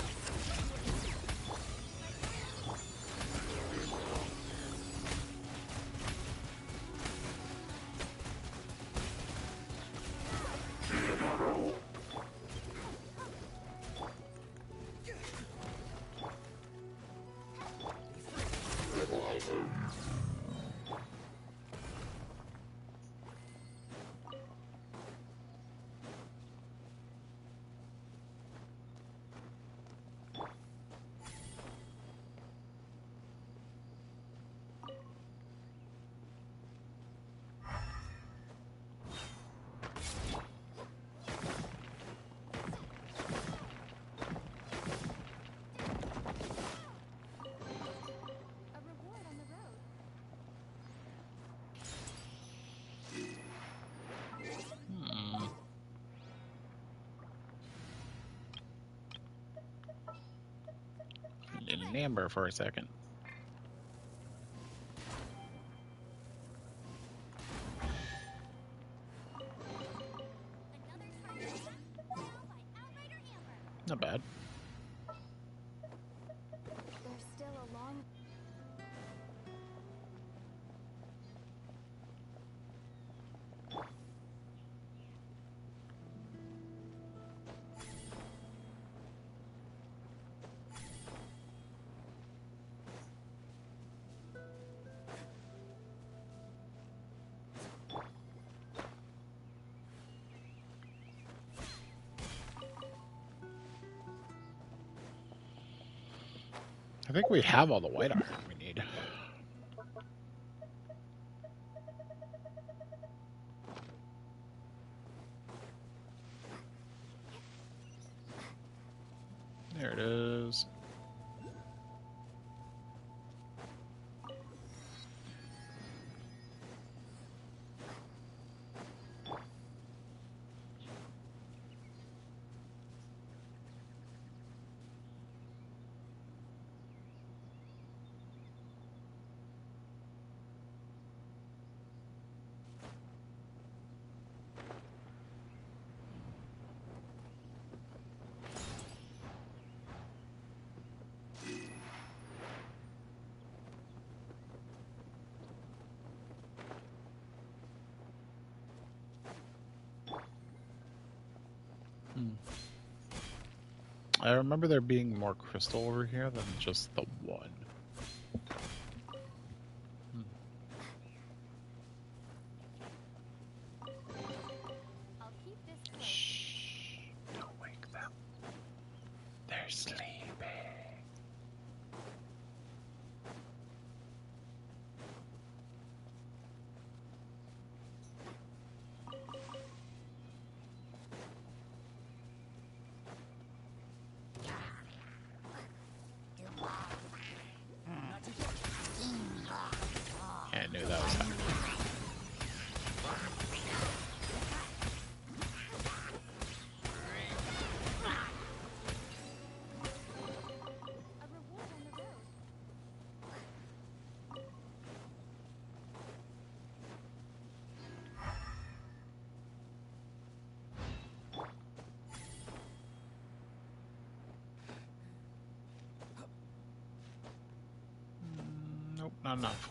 A reward on the road. in an amber for a second. Another target now by Outrider Amber. Not bad. There's still a long I think we have all the white iron we need. There it is. I remember there being more crystal over here than just the one. I'll keep this close. Shh, don't wake them. They're sleeping. Yeah, I knew that was happening. A reward on the road. Nope, not enough.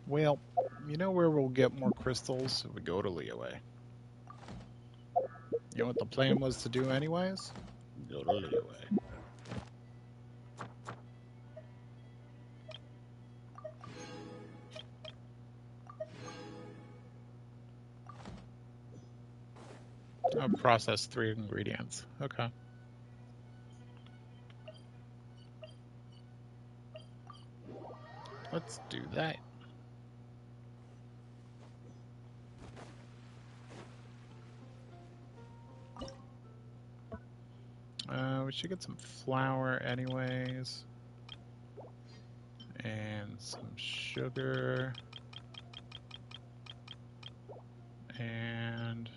Well, you know where we'll get more crystals? If we go to Leeway. You know what the plan was to do anyways? Go to Leeway. Oh, process 3 ingredients. Okay. Let's do that. We should get some flour anyways. And some sugar. And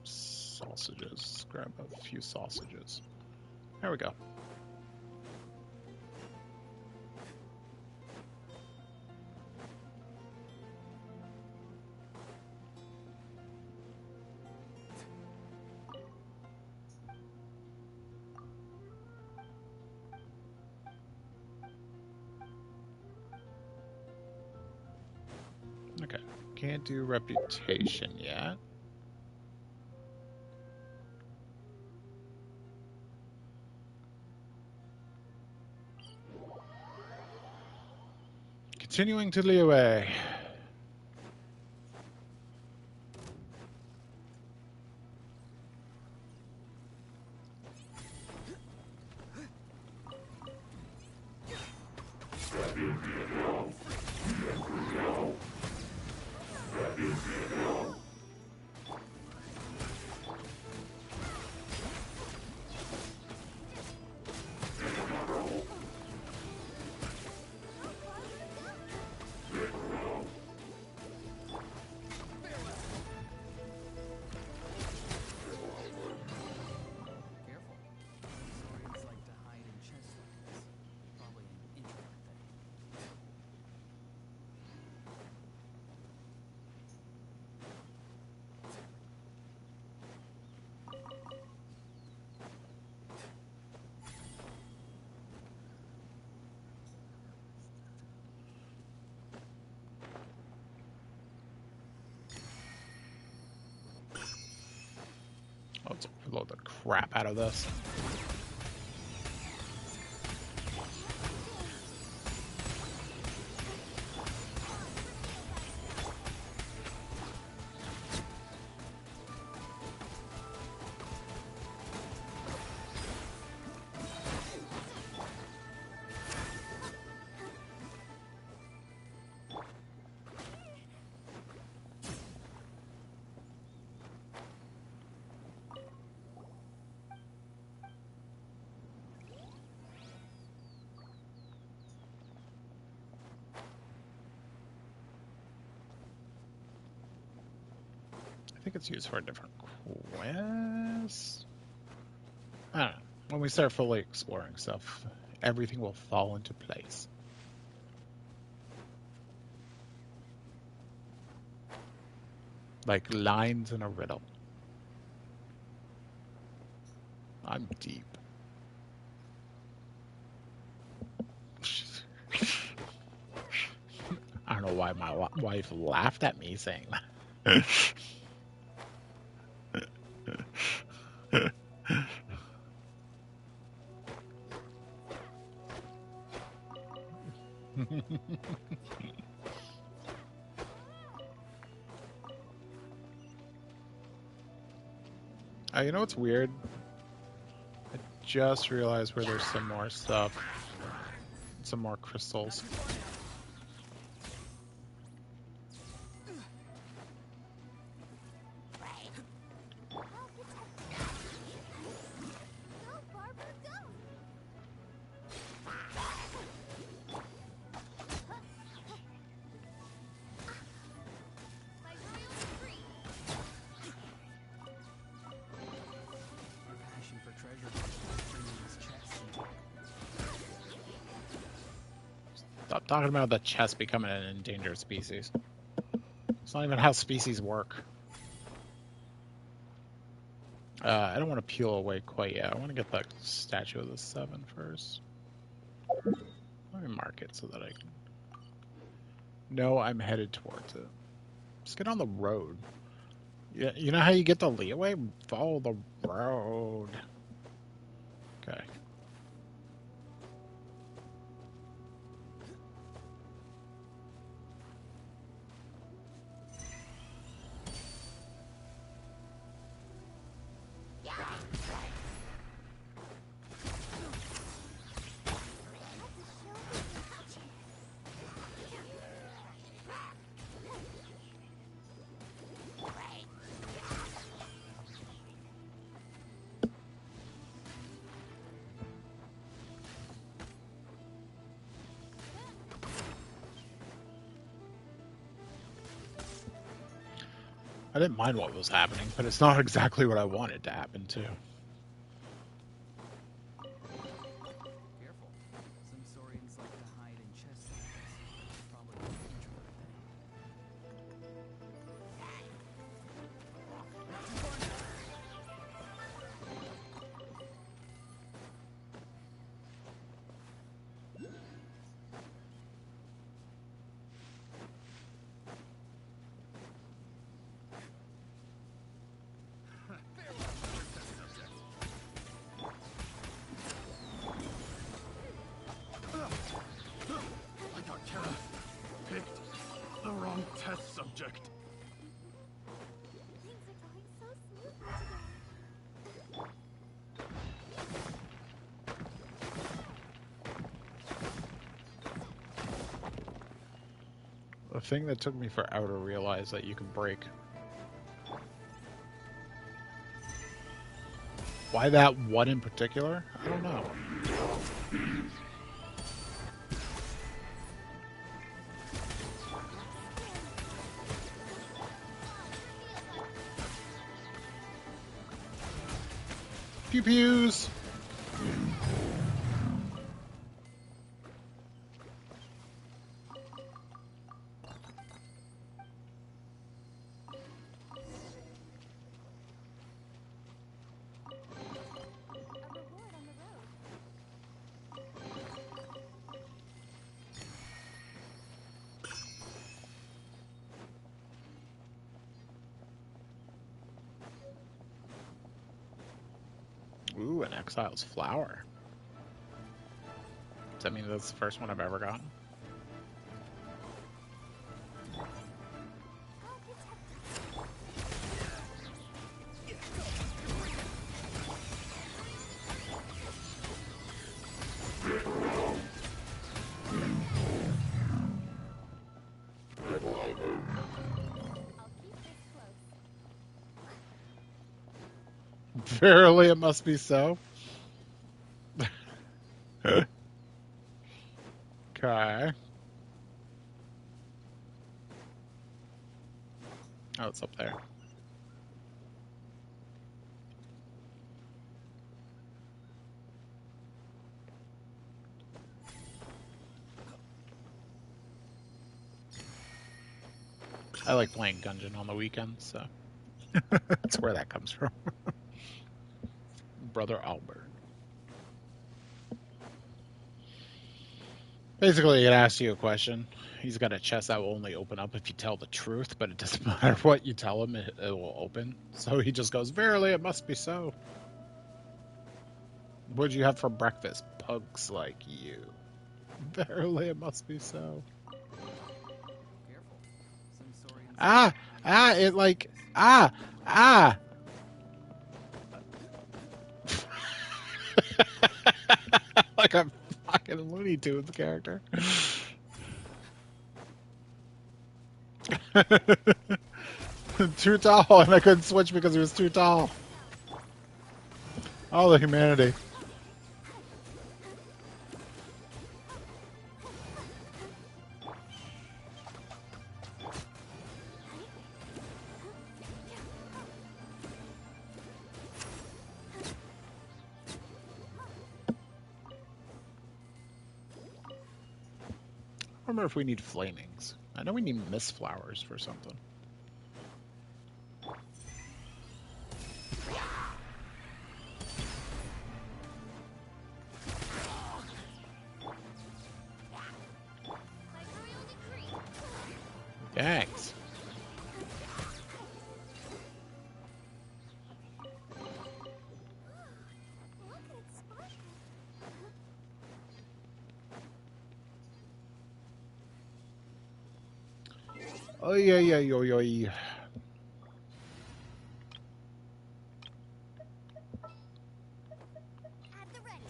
sausages. Grab a few sausages. There we go. Okay, can't do reputation yet. Continuing to Leeway. Let's overload the crap out of this. I think it's used for a different quest. I don't know. When we start fully exploring stuff, everything will fall into place. Like lines in a riddle. I'm deep. I don't know why my wife laughed at me saying that. You know what's weird? I just realized where there's some more stuff. Some more crystals. Our passion for treasure hunting is turning these chests into Stop talking about the chest becoming an endangered species. It's not even how species work. I don't want to peel away quite yet. I want to get the statue of the 7 first. Let me mark it so that I can know I'm headed towards it. Just get on the road. Yeah, you know how you get the leeway? Follow the road. Okay. I didn't mind what was happening, but it's not exactly what I wanted to happen too. careful. Some saurians like to hide in chests like this. Probably the future of the thing. I got Kara picked the wrong test subject. Things are going so smoothly today. The thing that took me forever to realize that you can break. Why that one in particular? I don't know. Pew pews! A reward on the road. Ooh, an exile's flower. Does that mean that's the first one I've ever gotten? Verily, it must be so. Okay. Oh, it's up there. I like playing Gungeon on the weekends, so that's where that comes from. Brother Albert. Basically, it asks you a question. He's got a chest that will only open up if you tell the truth, but it doesn't matter what you tell him, it will open. So he just goes, "Verily, it must be so." What'd you have for breakfast? Pugs like you. Verily, it must be so. Careful. Some saurians like Ah! to hide Ah! in It chest like... cavities. Ah! Ah! Like a fucking Looney Tunes character. Too tall, and I couldn't switch because he was too tall. All the humanity. I wonder if we need flamings. I know we need mist flowers for something. Thanks. Oy, oy, oy, oy, oy. At the ready.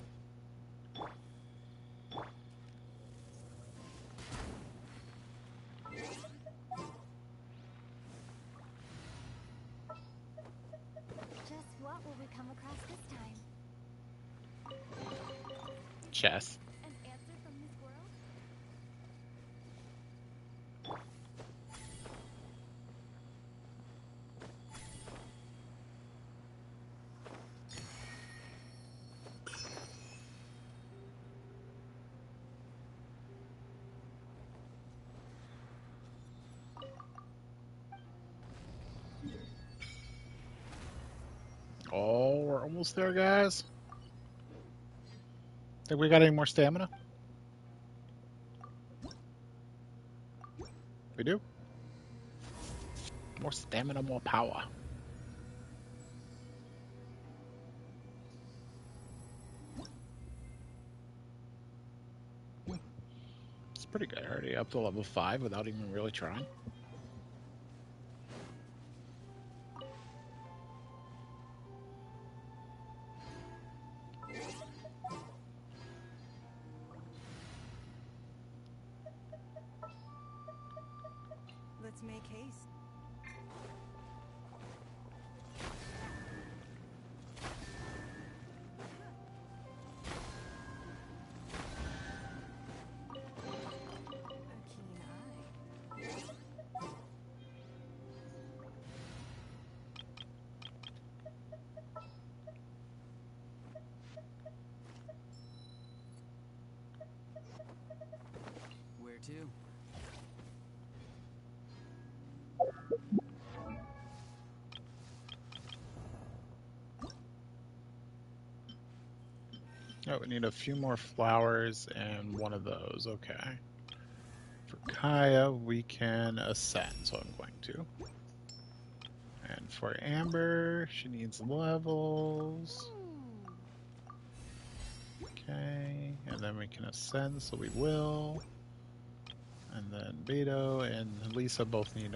Just what will we come across this time? Chess. An answer from this world? Oh, we're almost there, guys. Think we got any more stamina? We do. More stamina, more power. It's pretty good. Already up to level 5 without even really trying. Let's make haste. A keen eye. Where to? Oh, we need a few more flowers and one of those. Okay. For Kaya, we can ascend, so I'm going to. And for Amber, she needs levels. Okay, and then we can ascend, so we will. And then Beto and Lisa both need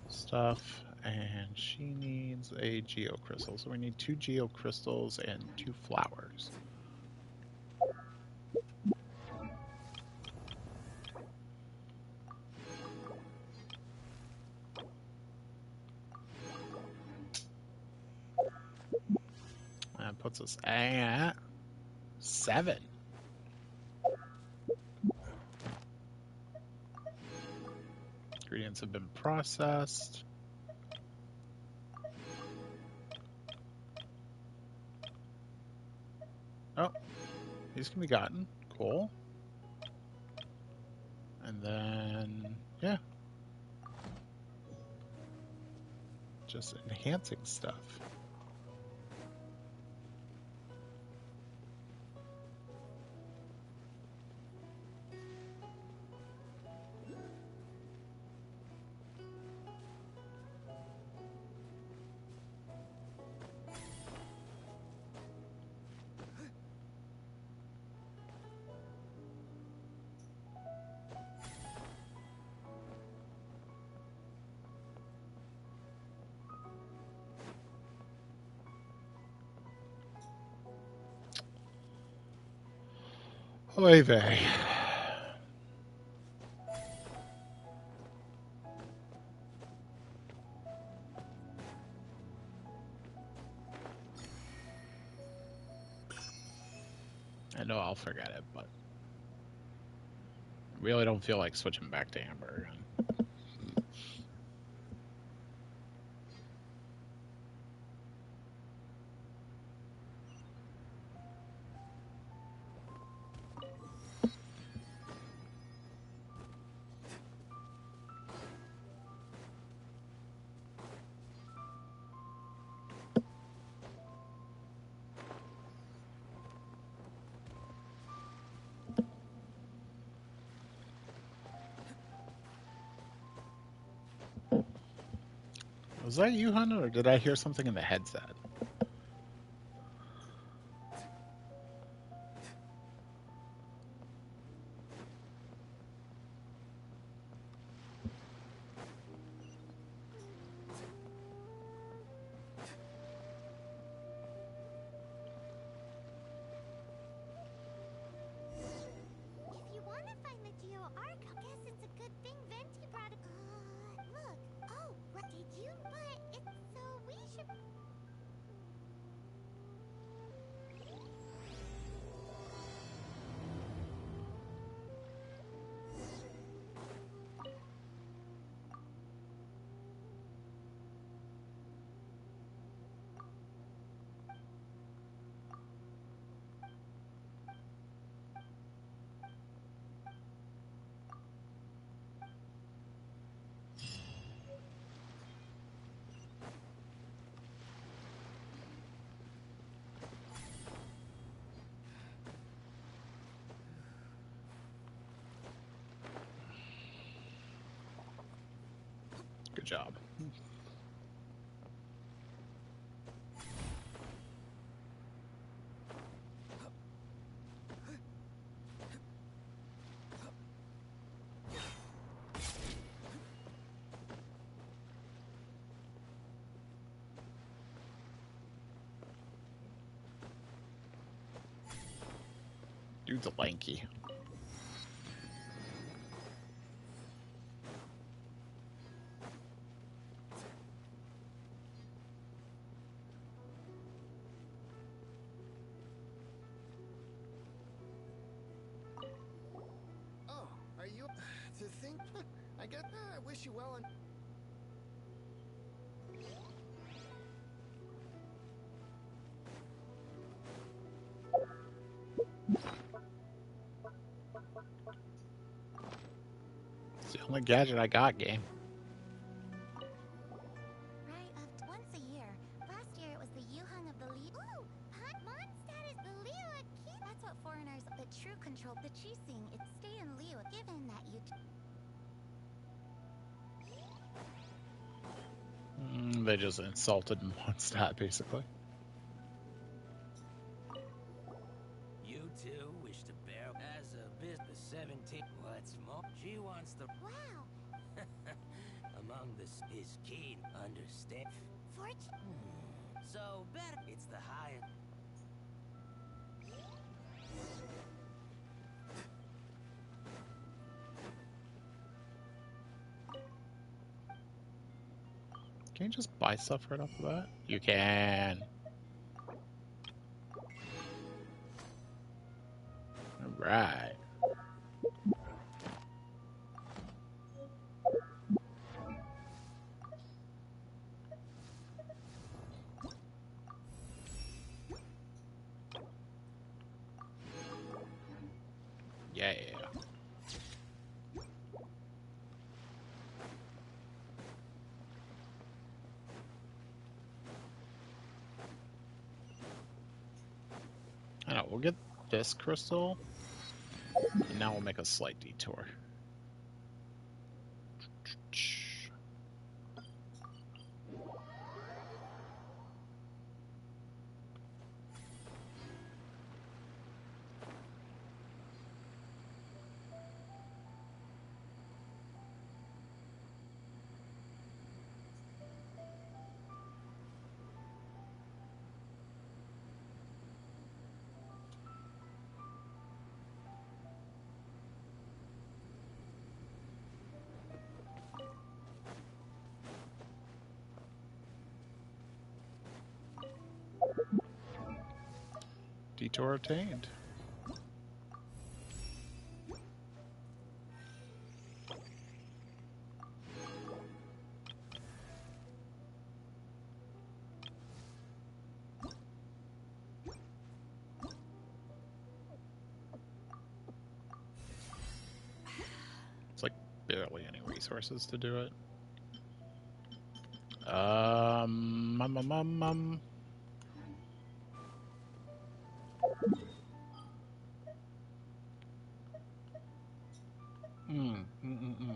stuff, and she needs a geocrystal. So we need 2 geocrystals and 2 flowers. That puts us at 7. Ingredients have been processed. Oh, these can be gotten. Cool. And then, yeah, just enhancing stuff. Oy vey. I know I'll forget it, but really don't feel like switching back to Amber again. Was that you, Hunter, or did I hear something in the headset? If you want to find the Geo Arc, I guess it's a good thing Venti brought it. Look. Oh, what did you? But it's so we should. Good job. Dude's a lanky. Oh, are you to think? I guess I wish you well. And It's the only gadget I got, game. Right, once a year. Last year it was the Yuhang of the Leo. Ooh, Mondstadt is the Leo kid. That's what foreigners, the true control, the Chising. It's stay in Leo, given that you. They just insulted Mondstadt, basically. You Understand? Fortune. So better. It's the higher. Can you just buy stuff right off of that? You can. All right. Yeah. I know, we'll get this crystal, and now we'll make a slight detour. Detour attained. It's like barely any resources to do it. Um, um, um, um. Mm, mm, mm, mm.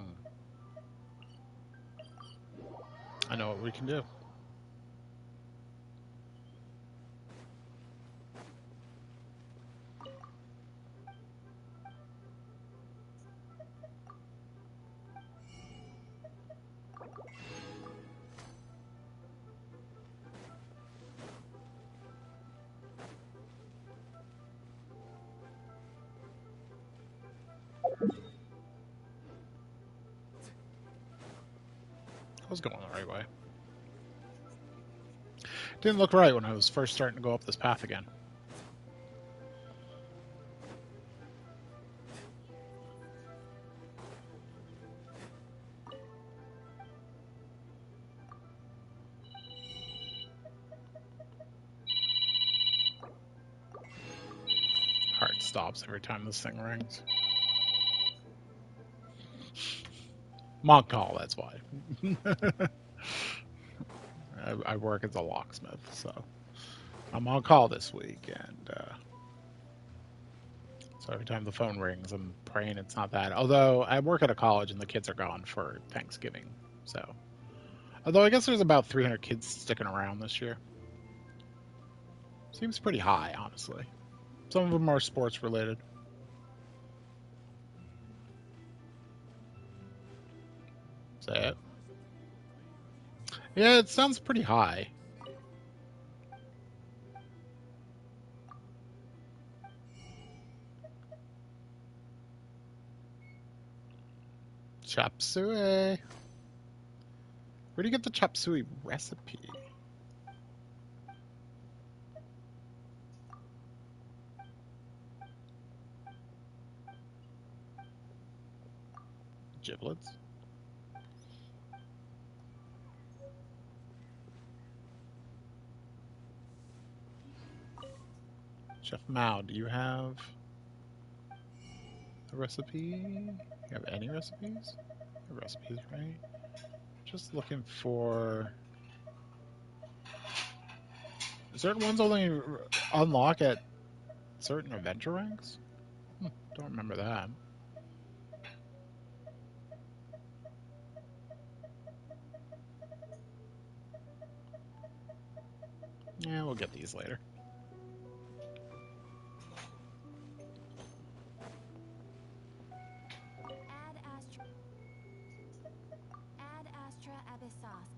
I know what we can do. I was going the right way. Didn't look right when I was first starting to go up this path again. Heart stops every time this thing rings. Monk call, that's why. I work as a locksmith, so I'm on call this week, and so every time the phone rings, I'm praying it's not that. Although I work at a college and the kids are gone for Thanksgiving, so although I guess there's about 300 kids sticking around this year. Seems pretty high, honestly. Some of them are sports related. Say it. Yeah, it sounds pretty high. Chop suey. Where do you get the chop suey recipe? Giblets? Chef Mao, do you have a recipe? You have any recipes? You have recipes, right? Just looking for certain ones only unlock at certain adventure ranks. Don't remember that. Yeah, we'll get these later. Ad Astra Abyssos.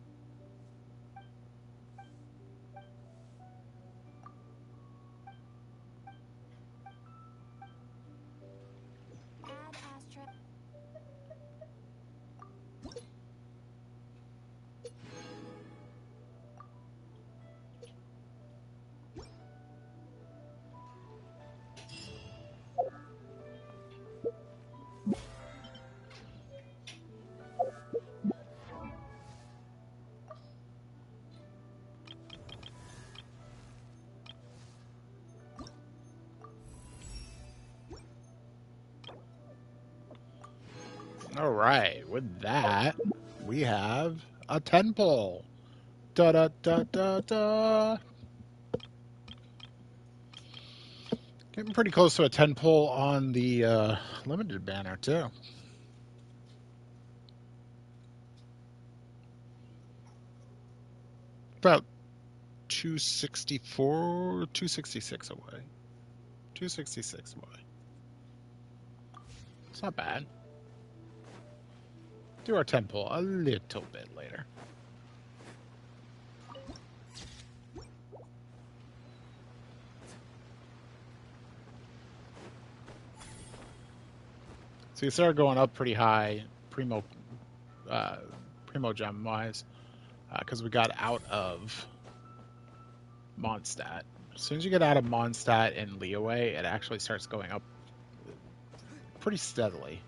All right, with that, we have a 10 pull. Da da da da da. Getting pretty close to a 10 pull on the limited banner, too. About 264, 266 away. 266 away. It's not bad. Do our 10 pull a little bit later. So you started going up pretty high, primo gem wise, because we got out of Mondstadt. As soon as you get out of Mondstadt and Leeway, it actually starts going up pretty steadily.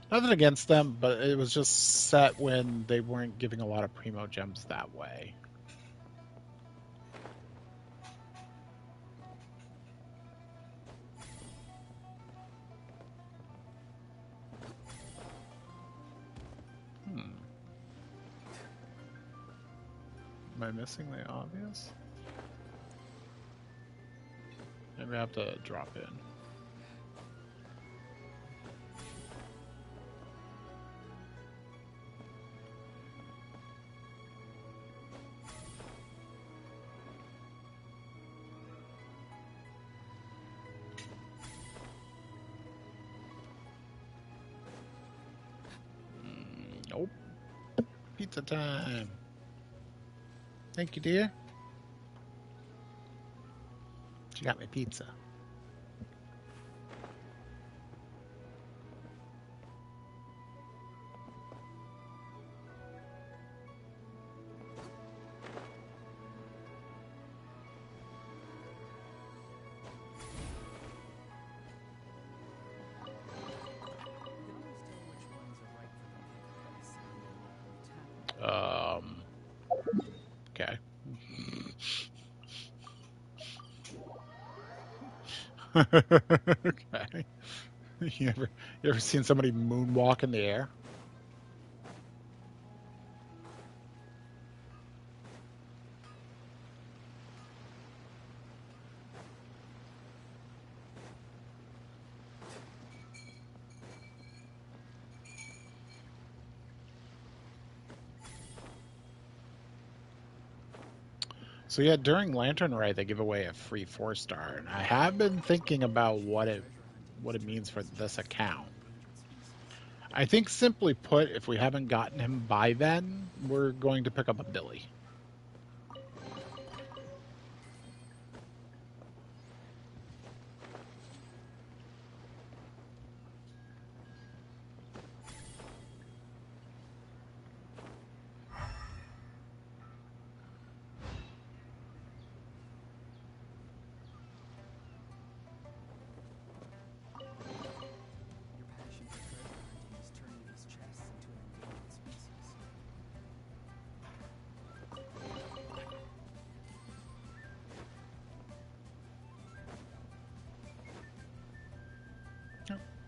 Nothing against them, but it was just set when they weren't giving a lot of primo gems that way. Am I missing the obvious? Maybe I have to drop in. Nope. Pizza time. Thank you, dear. She got me pizza. Okay. Okay. You ever seen somebody moonwalk in the air? So yeah, during Lantern Ray they give away a free 4-star, and I have been thinking about what it means for this account. I think simply put, if we haven't gotten him by then, we're going to pick up a Billy.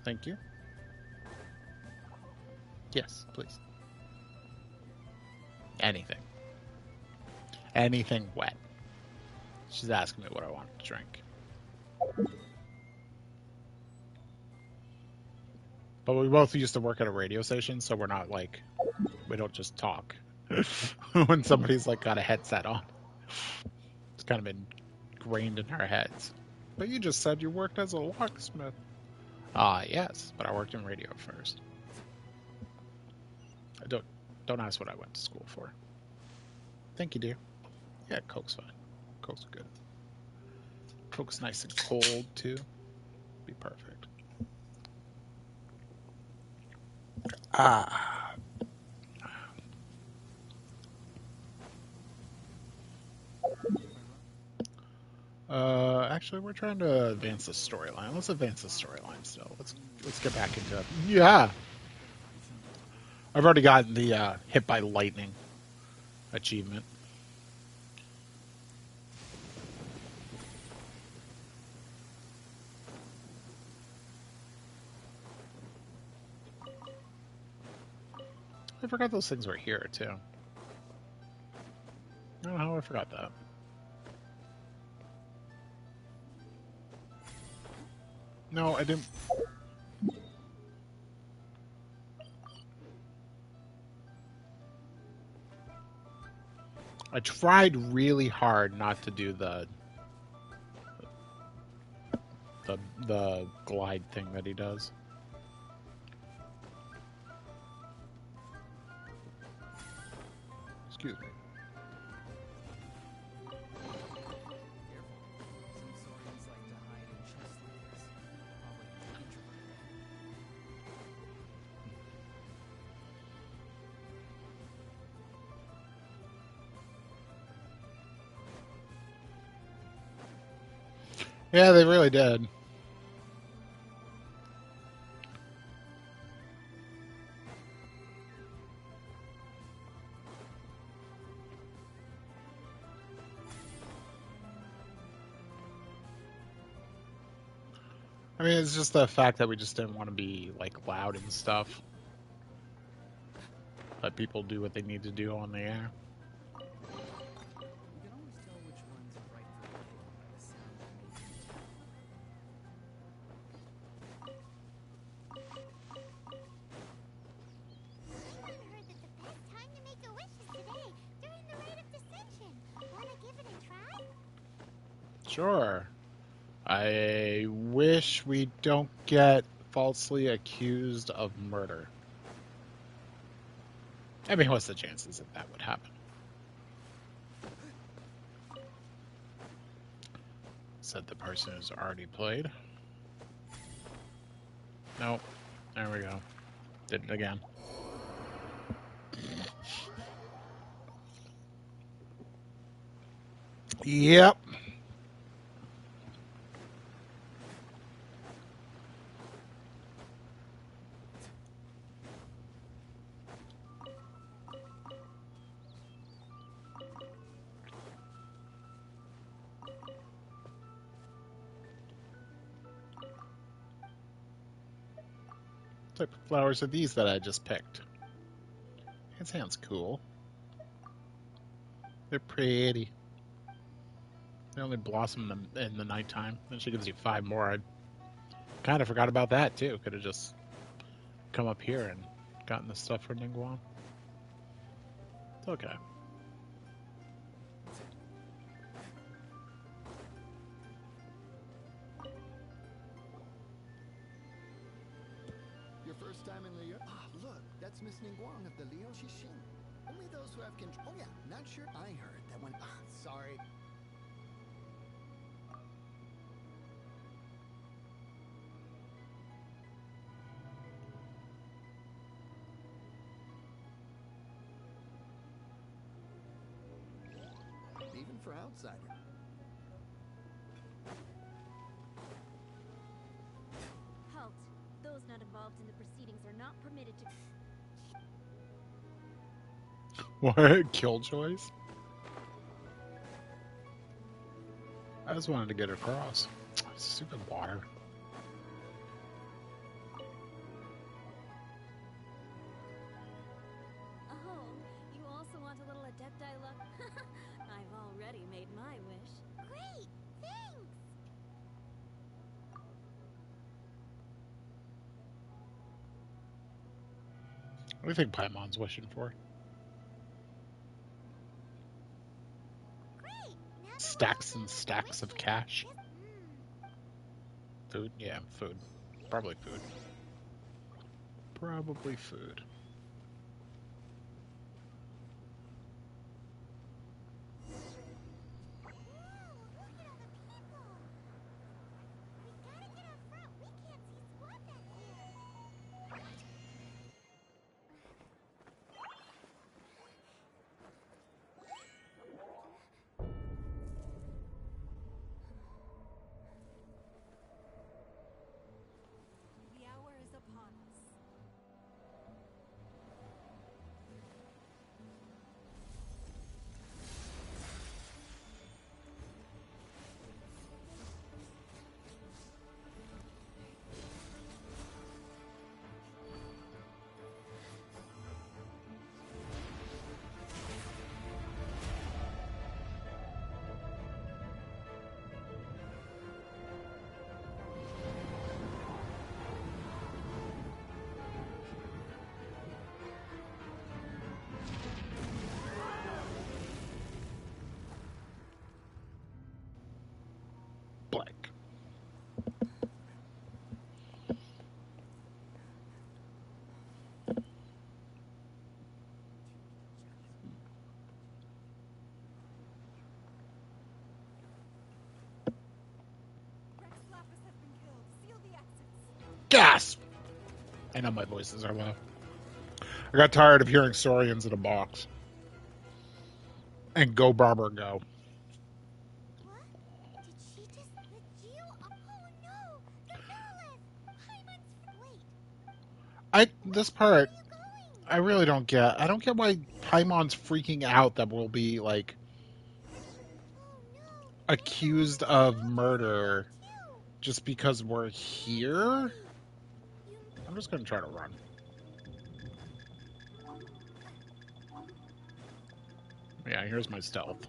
Thank you. Yes, please. Anything. Anything wet. She's asking me what I want to drink. But we both used to work at a radio station, so we're not like, we don't just talk when somebody's like got a headset on. It's kind of ingrained in our heads. But you just said you worked as a locksmith. Yes, but I worked in radio first. Don't ask what I went to school for. Thank you, dear. Yeah, Coke's fine. Coke's good. Coke's nice and cold too. Be perfect. Actually, we're trying to advance the storyline. Let's advance the storyline still. Let's get back into it. Yeah. I've already gotten the hit by lightning achievement. I forgot those things were here, too. I don't know how I forgot that. No, I didn't. I tried really hard not to do the glide thing that he does. Excuse me. Careful. Some saurians like to hide in chest like this. Probably introverted. Yeah, they really did. I mean, it's just the fact that we just didn't want to be, like, loud and stuff. Let people do what they need to do on the air. You can always tell which one's rightfully king by the sound they're making in town. Someone heard that the best time to make a wish is today, during the rite of dissension. Wanna give it a try? Sure. I wish we don't get falsely accused of murder. I mean, what's the chances that that would happen? Said the person who's already played. Nope. There we go. Did it again. Yep. What type of flowers are these that I just picked? That sounds cool. They're pretty. They only blossom in the nighttime. Then she gives you 5 more. I kind of forgot about that too. Could have just come up here and gotten the stuff from Ningguang. It's okay. Your first time in Leo? Ah, look, that's Miss Ningguang of the Leo Xixing. Only those who have control. Oh yeah, not sure. I heard that one. Ah, sorry. Even for outsider. Halt. Those not involved in the proceedings are not permitted to... What? Killjoys? I just wanted to get across. Stupid water. Oh, you also want a little Adepti luck? I've already made my wish. Great! Thanks! What do you think Paimon's wishing for? Great! Now that Stacks we're all and done stacks of with cash. wishing, Food? Yeah, food. Probably food. Probably food. Whoa, look at all the people! We gotta get up front. We can't see squat back here. The hour is upon us. public. Rex Lapis has been killed. Seal the exits. Gasp! I know my voices are low. I got tired of hearing Saurians in a box. And go, Barber, go. What? Did she just... The Geo... Oh no! The Nolith! Paimon's... Wait. This Where are part, you going? I really don't get. I don't get why Paimon's freaking out that we'll be, like, Oh no! accused of murder just because we're here? I'm just gonna try to run. Yeah, here's my stealth.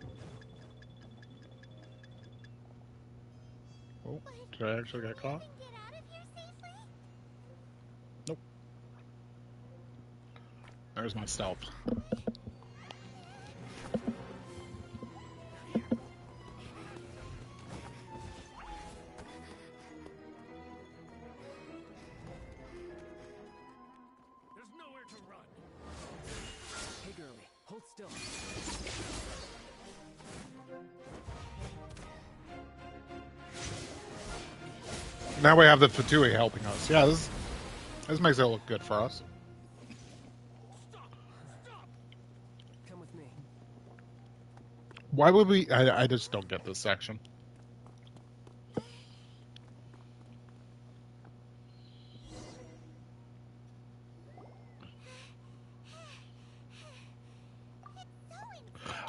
Oh, did I actually get caught? Get out of here safely? Nope. There's my stealth. There's nowhere to run. Hey, girlie, hold still. Now we have the Fatui helping us. Yeah, this makes it look good for us. Come with me. Why would we? I just don't get this section.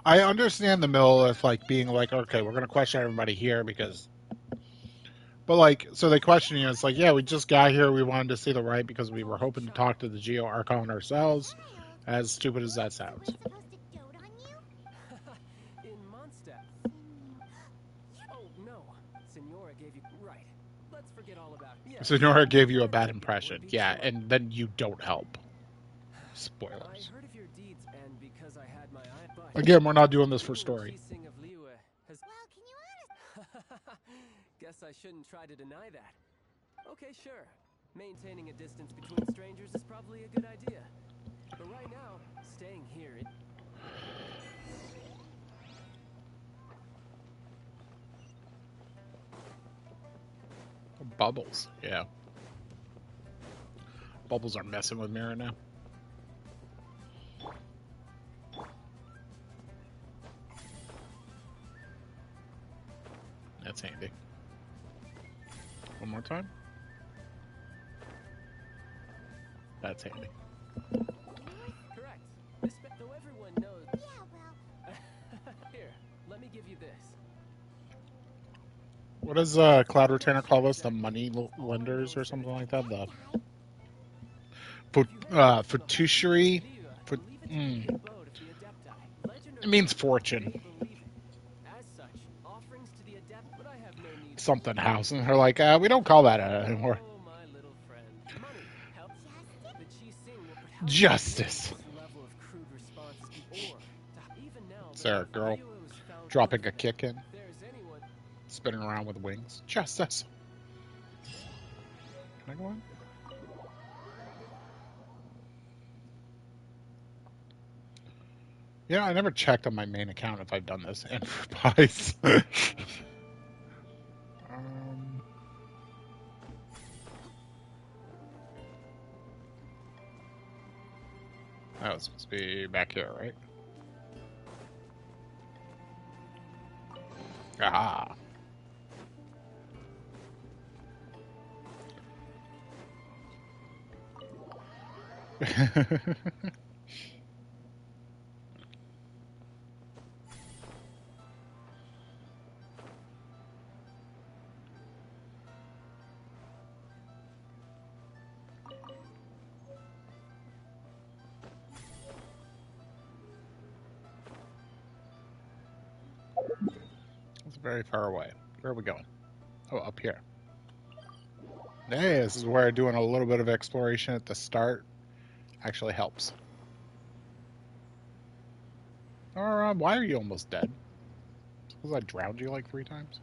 I understand the Millith, like, being like, okay, we're going to question everybody here because... But, like, so they question you, it's like, yeah, we just got here, we wanted to see the right because we were hoping to talk to the Geo Archon ourselves, as stupid as that sounds. We're supposed to dote on you? In Mondstadt. Oh, no. Senora gave you... Right. Let's forget all about... Yeah. Senora gave you a bad impression. Yeah, and then you don't help. Spoilers. I heard of your deeds, and because I had my eye... But Again, we're not doing this for story. Of Liyue has... Well, can you honest... Guess I shouldn't try to deny that. Okay, sure. Maintaining a distance between strangers is probably a good idea. But right now, staying here... Bubbles, yeah. Bubbles are messing with me right now. That's handy. One more time. That's handy. Correct. Though everyone knows... Yeah, well... Here, let me give you this. What does Cloud Retainer call us? The money lenders or something like that? The fiduciary. It means fortune. Something house, and they're like, we don't call that anymore. Justice. Sarah, girl, dropping a kick in, spinning around with wings. Justice. Can I go on? Yeah, I never checked on my main account if I've done this enterprise. That was supposed to be back here, right? Ah. It's very far away. Where are we going? Oh, up here. Hey, this is where doing a little bit of exploration at the start actually helps. Why are you almost dead? Because I drowned you like 3 times?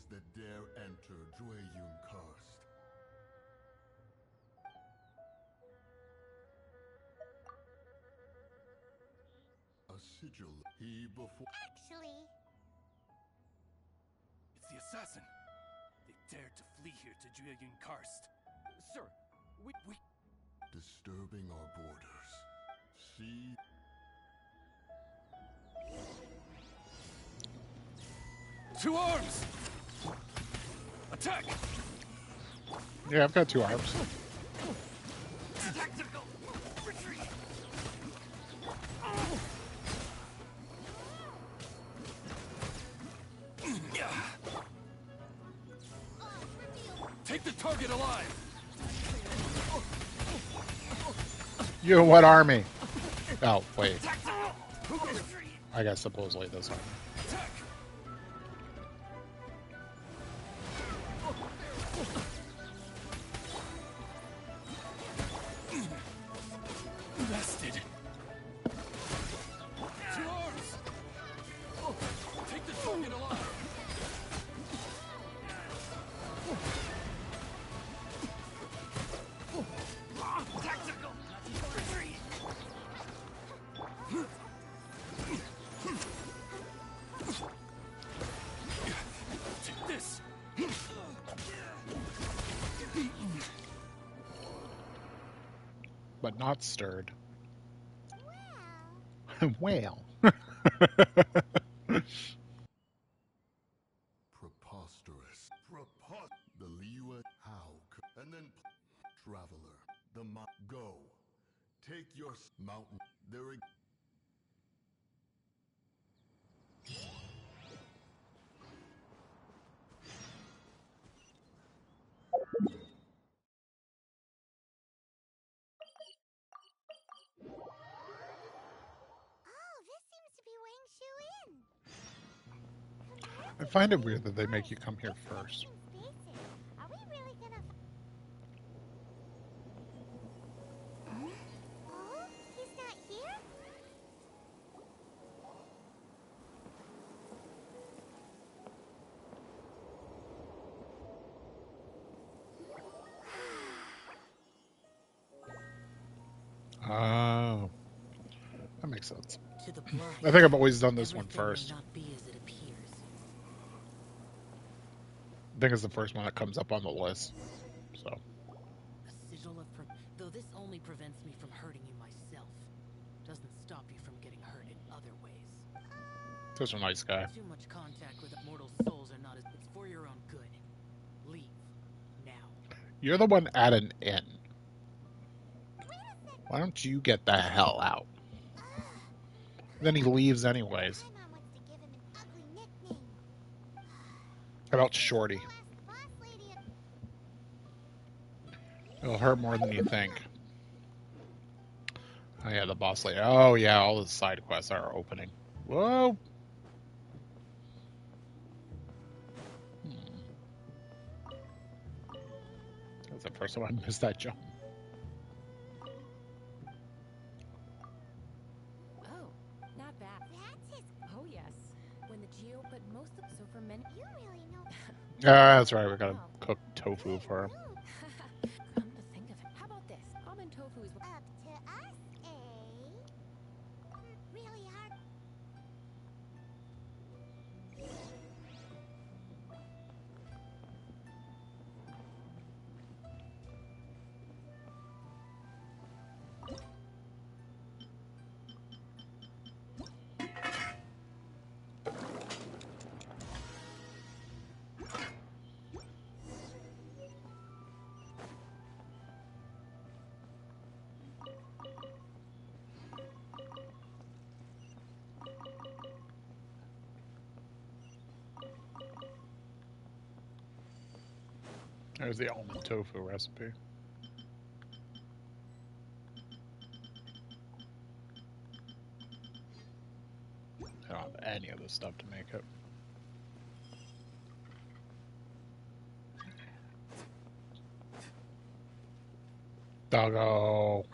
that dare enter Dwayun Karst. A sigil he before. Actually, It's the assassin. They dared to flee here to Dwayun Karst. Sir, we Disturbing our borders. See? Two arms! Attack! Yeah, I've got 2 arms. Tactical retreat! Take the target alive! You what army? Oh, wait. Tactical retreat! I guess supposedly this army. Attack! Bested. Two arms! Take the target alive! Tactical retreat! Take this! But not stirred. well, Well. Preposterous. The Liua How? And then Traveler. The Go. Take your mountain. There. oh, this seems to be Wang Shu Inn. I find it weird that they make you come here first. Spaces. Are we really gonna? Oh, he's not here. Oh, that makes sense. To the blind, I think I've always done this one everything may first. not be as it appears. I think it's the first one that comes up on the list. So, A sigil of though this only prevents me from hurting you myself, doesn't stop you from getting hurt in other ways. such a nice guy. Too much contact with mortal souls are not as it's for your own good. Leave now. You're the one at an inn. Why don't you get the hell out? Then he leaves anyways. My mom wants to give him an ugly nickname. How about Shorty? Go ask the boss lady. It'll hurt more than you think. Oh yeah, the boss lady. Oh yeah, all the side quests are opening. Whoa! That's the first time I missed that jump. Oh, not bad. That's his. Oh yes. When the geo, but most of so for men. You really know. That's right, we gotta cook tofu for him. Come to think of it, how about this? Almond tofu is Up to us, eh? Really hard. There's the almond tofu recipe. I don't have any of this stuff to make it. Doggo.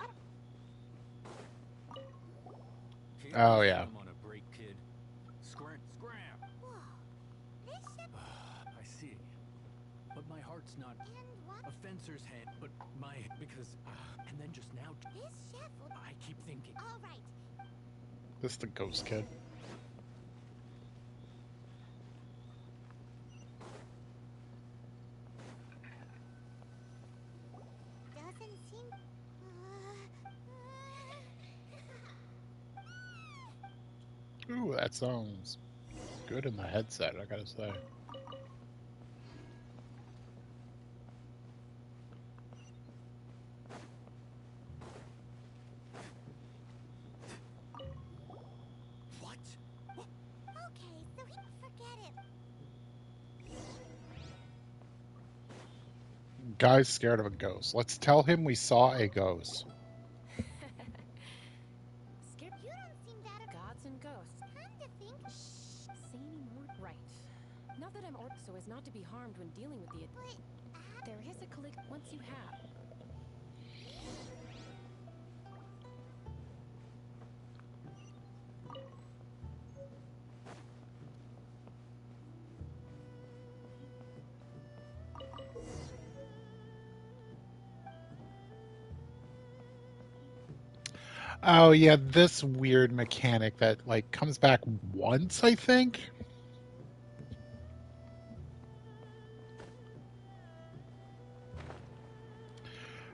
Oh yeah. I'm on a break, kid. Scram. Whoa. This ship. I see heart's not And what? a fencer's head, but my because and then just now This chef will... I keep thinking. All right. This the ghost kid. Doesn't seem... Ooh, that sounds good in the headset, I gotta say. What? Okay, so he... Forget it. Guy's scared of a ghost. Let's tell him we saw a ghost. Scared You don't seem that... gods and ghosts. Come to think... Shh. Say any more. Right. Not that I'm orc so as not to be harmed when dealing with the... But... There is a click once you have. Oh yeah, this weird mechanic that like comes back once, I think.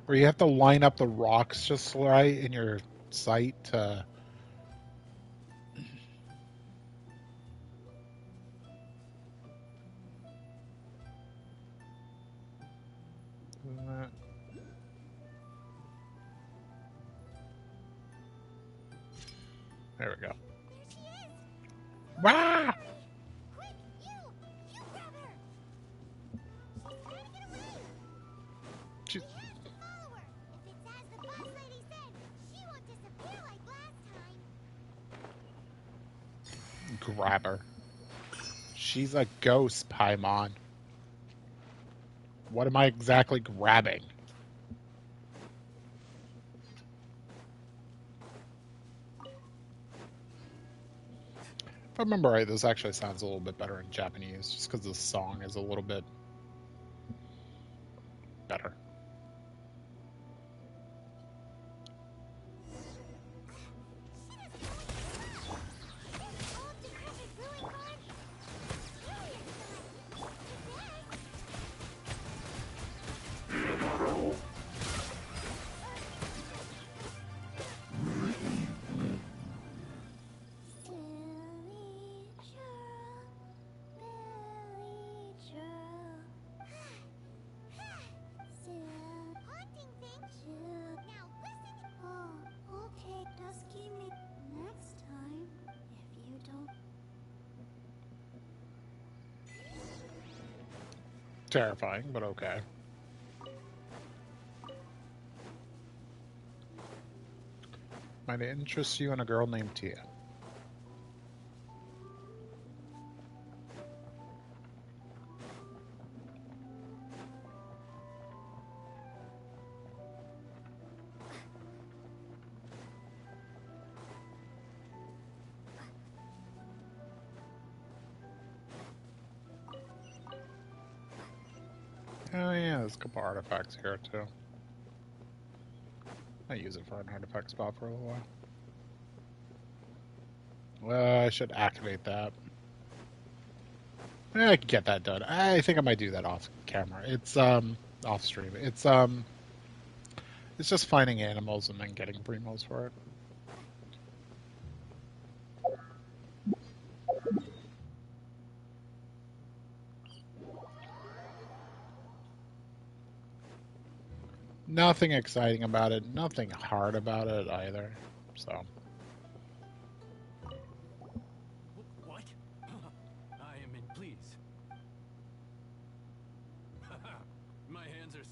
Where you have to line up the rocks just right in your sight to... There we go. There she is! Wah! Quick, you! You grab her! She's trying to get away! She- We have to follow her! If it's as the boss lady said, she won't disappear like last time! Grab her. She's a ghost, Paimon. What am I exactly grabbing? If I remember right, this actually sounds a little bit better in Japanese, just because the song is a little bit better. Terrifying, but okay. Might interest you in a girl named Tia. Oh yeah, there's a couple artifacts here too. I use it for an artifact spot for a little while. Well, I should activate that. I can get that done. I think I might do that off camera. It's off stream. It's just finding animals and then getting primos for it. Nothing exciting about it, nothing hard about it either. So What? I am in, please. My hands are.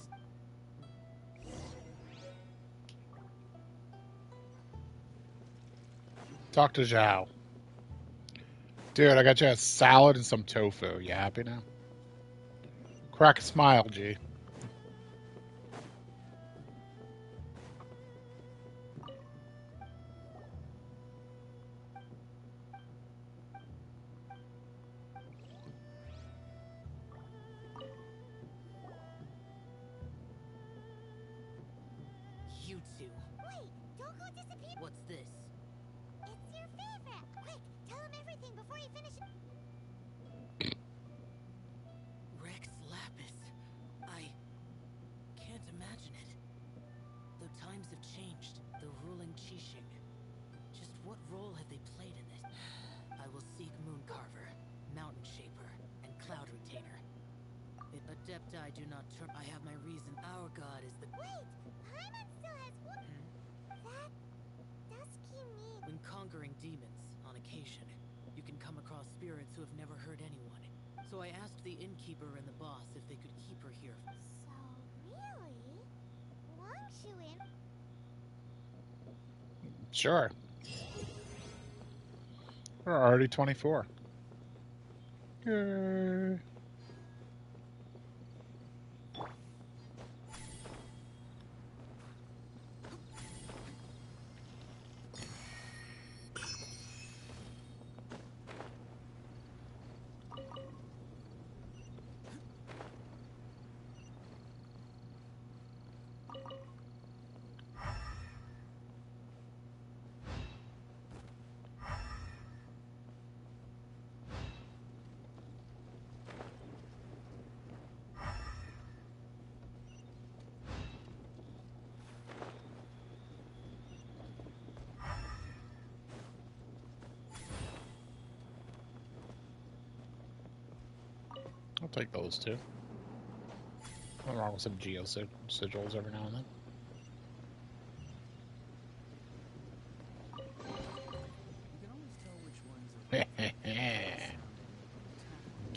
talk to Zhao. Dude, I got you a salad and some tofu. You happy now? Crack a smile, G. What's this? It's your favorite. Quick, tell him everything before he finishes. Rex Lapis. I can't imagine it. Though times have changed, the ruling Qixing. Just what role have they played in this? I will seek Mooncarver, Mountain Shaper, and Cloud Retainer. If Adepti do not turn, I have my reason. Our god is the... Wait, Paimon still has one. That dusky meat. When conquering demons, on occasion, you can come across spirits who have never hurt anyone. So I asked the innkeeper and the boss if they could keep her here. So really, Wangshu in. Sure. We're already 24. Yay. I'll take those two. Nothing wrong with some sigils every now and then. You can always tell which ones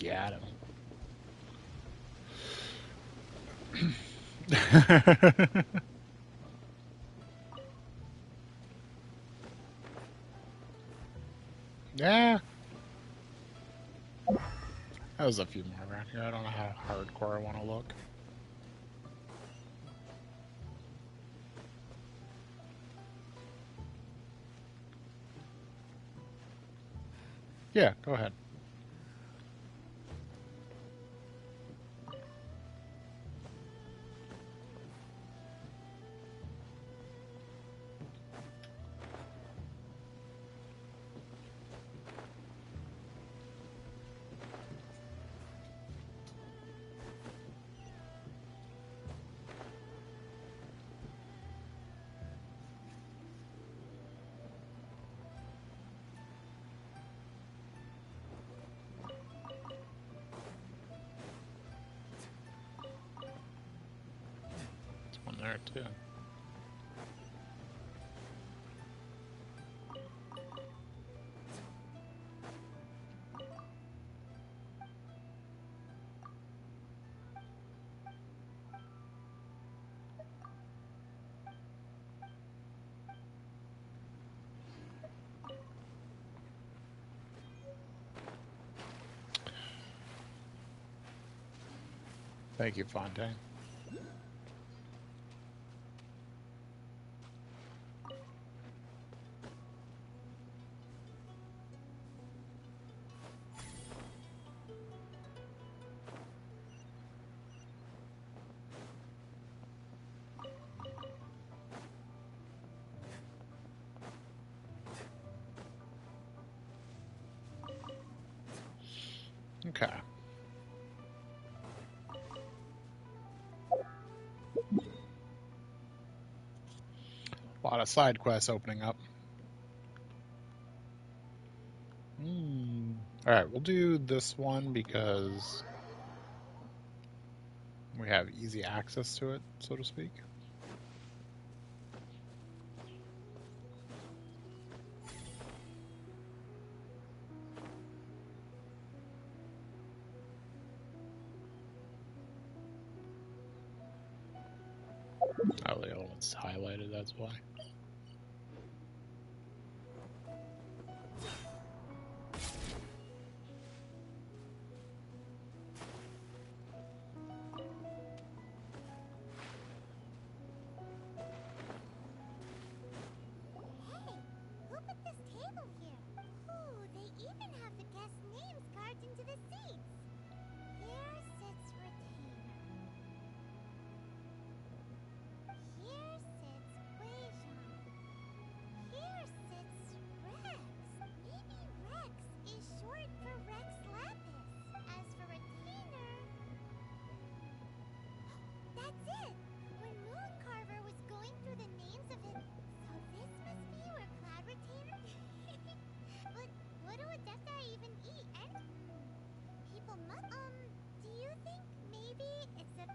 Got him. Yeah. There's a few more around here. I don't know how hardcore I want to look. Yeah, go ahead. There's one there too. Thank you, Fontaine. Okay. A lot of side quests opening up. Alright, we'll do this one because we have easy access to it, so to speak. Oh, the other one's highlighted, that's why. Hey, who put this table here? Ooh, they even have the guest names carved into the seats. Here sits Retainer. Here sits Wei Zhang. That's it! When Moon Carver was going through the names of his... So this must be where Cloud Retainer... But what do a Death Eye even eat? And... People must... do you think maybe it's a...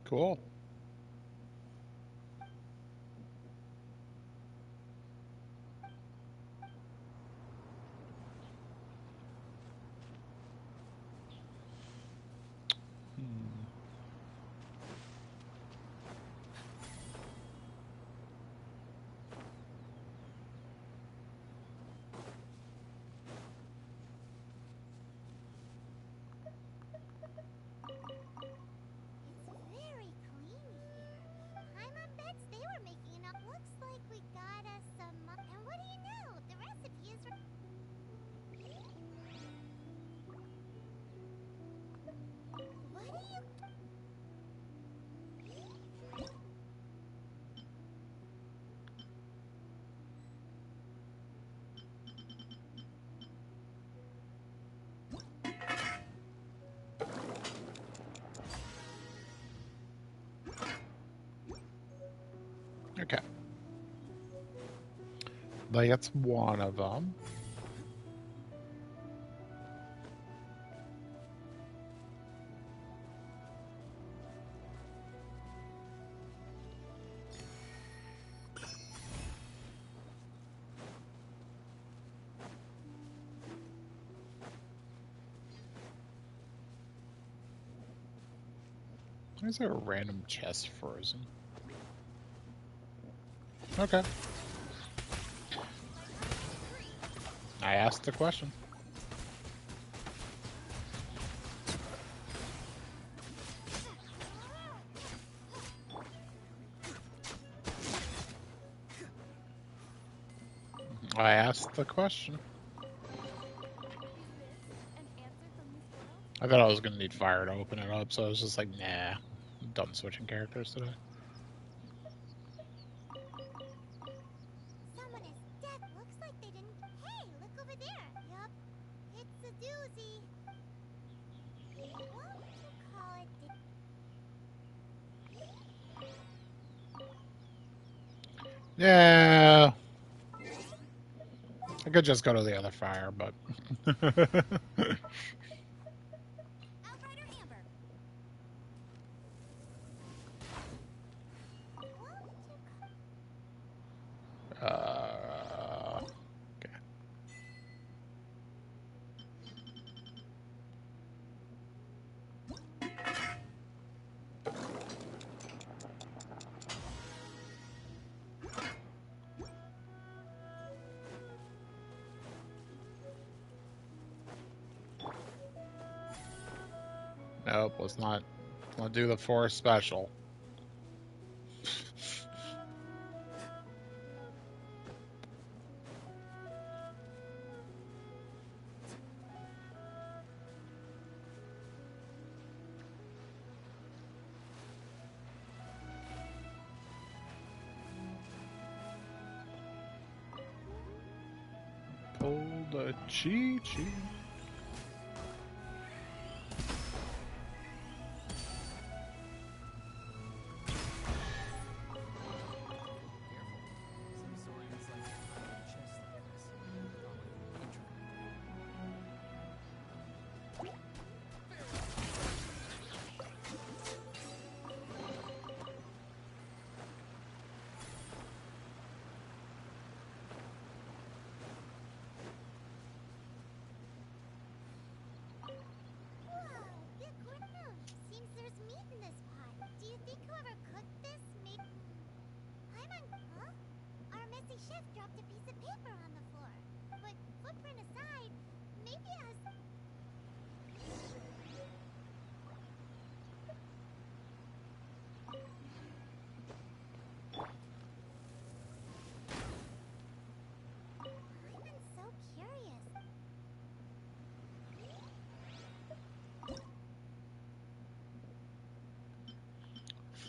Cool. It's very clean here. Paimon bets they were making enough. Looks like we got us some... And what do you know? The recipe is... What do you... Okay. That's one of them. Why is there a random chest frozen? Okay. I asked the question. I asked the question. I thought I was going to need fire to open it up, so I was just like, nah. I'm done switching characters today. Someone is dead. Looks like they didn't... Hey, look over there. Yup. It's a doozy. What would you call it? Yeah. I could just go to the other fire, but... Outrider Amber. What would you call... Okay. Nope, let's not do the forest special. Pull the cheat sheet. Some swords like to find a chest like this. Probably intricate. Whoa, big corn. Seems there's meat in this pot. Do you think whoever cooked this made... Paimon, huh? Our messy chef dropped a piece of paper on the floor. But footprint aside, maybe as... I've been so curious.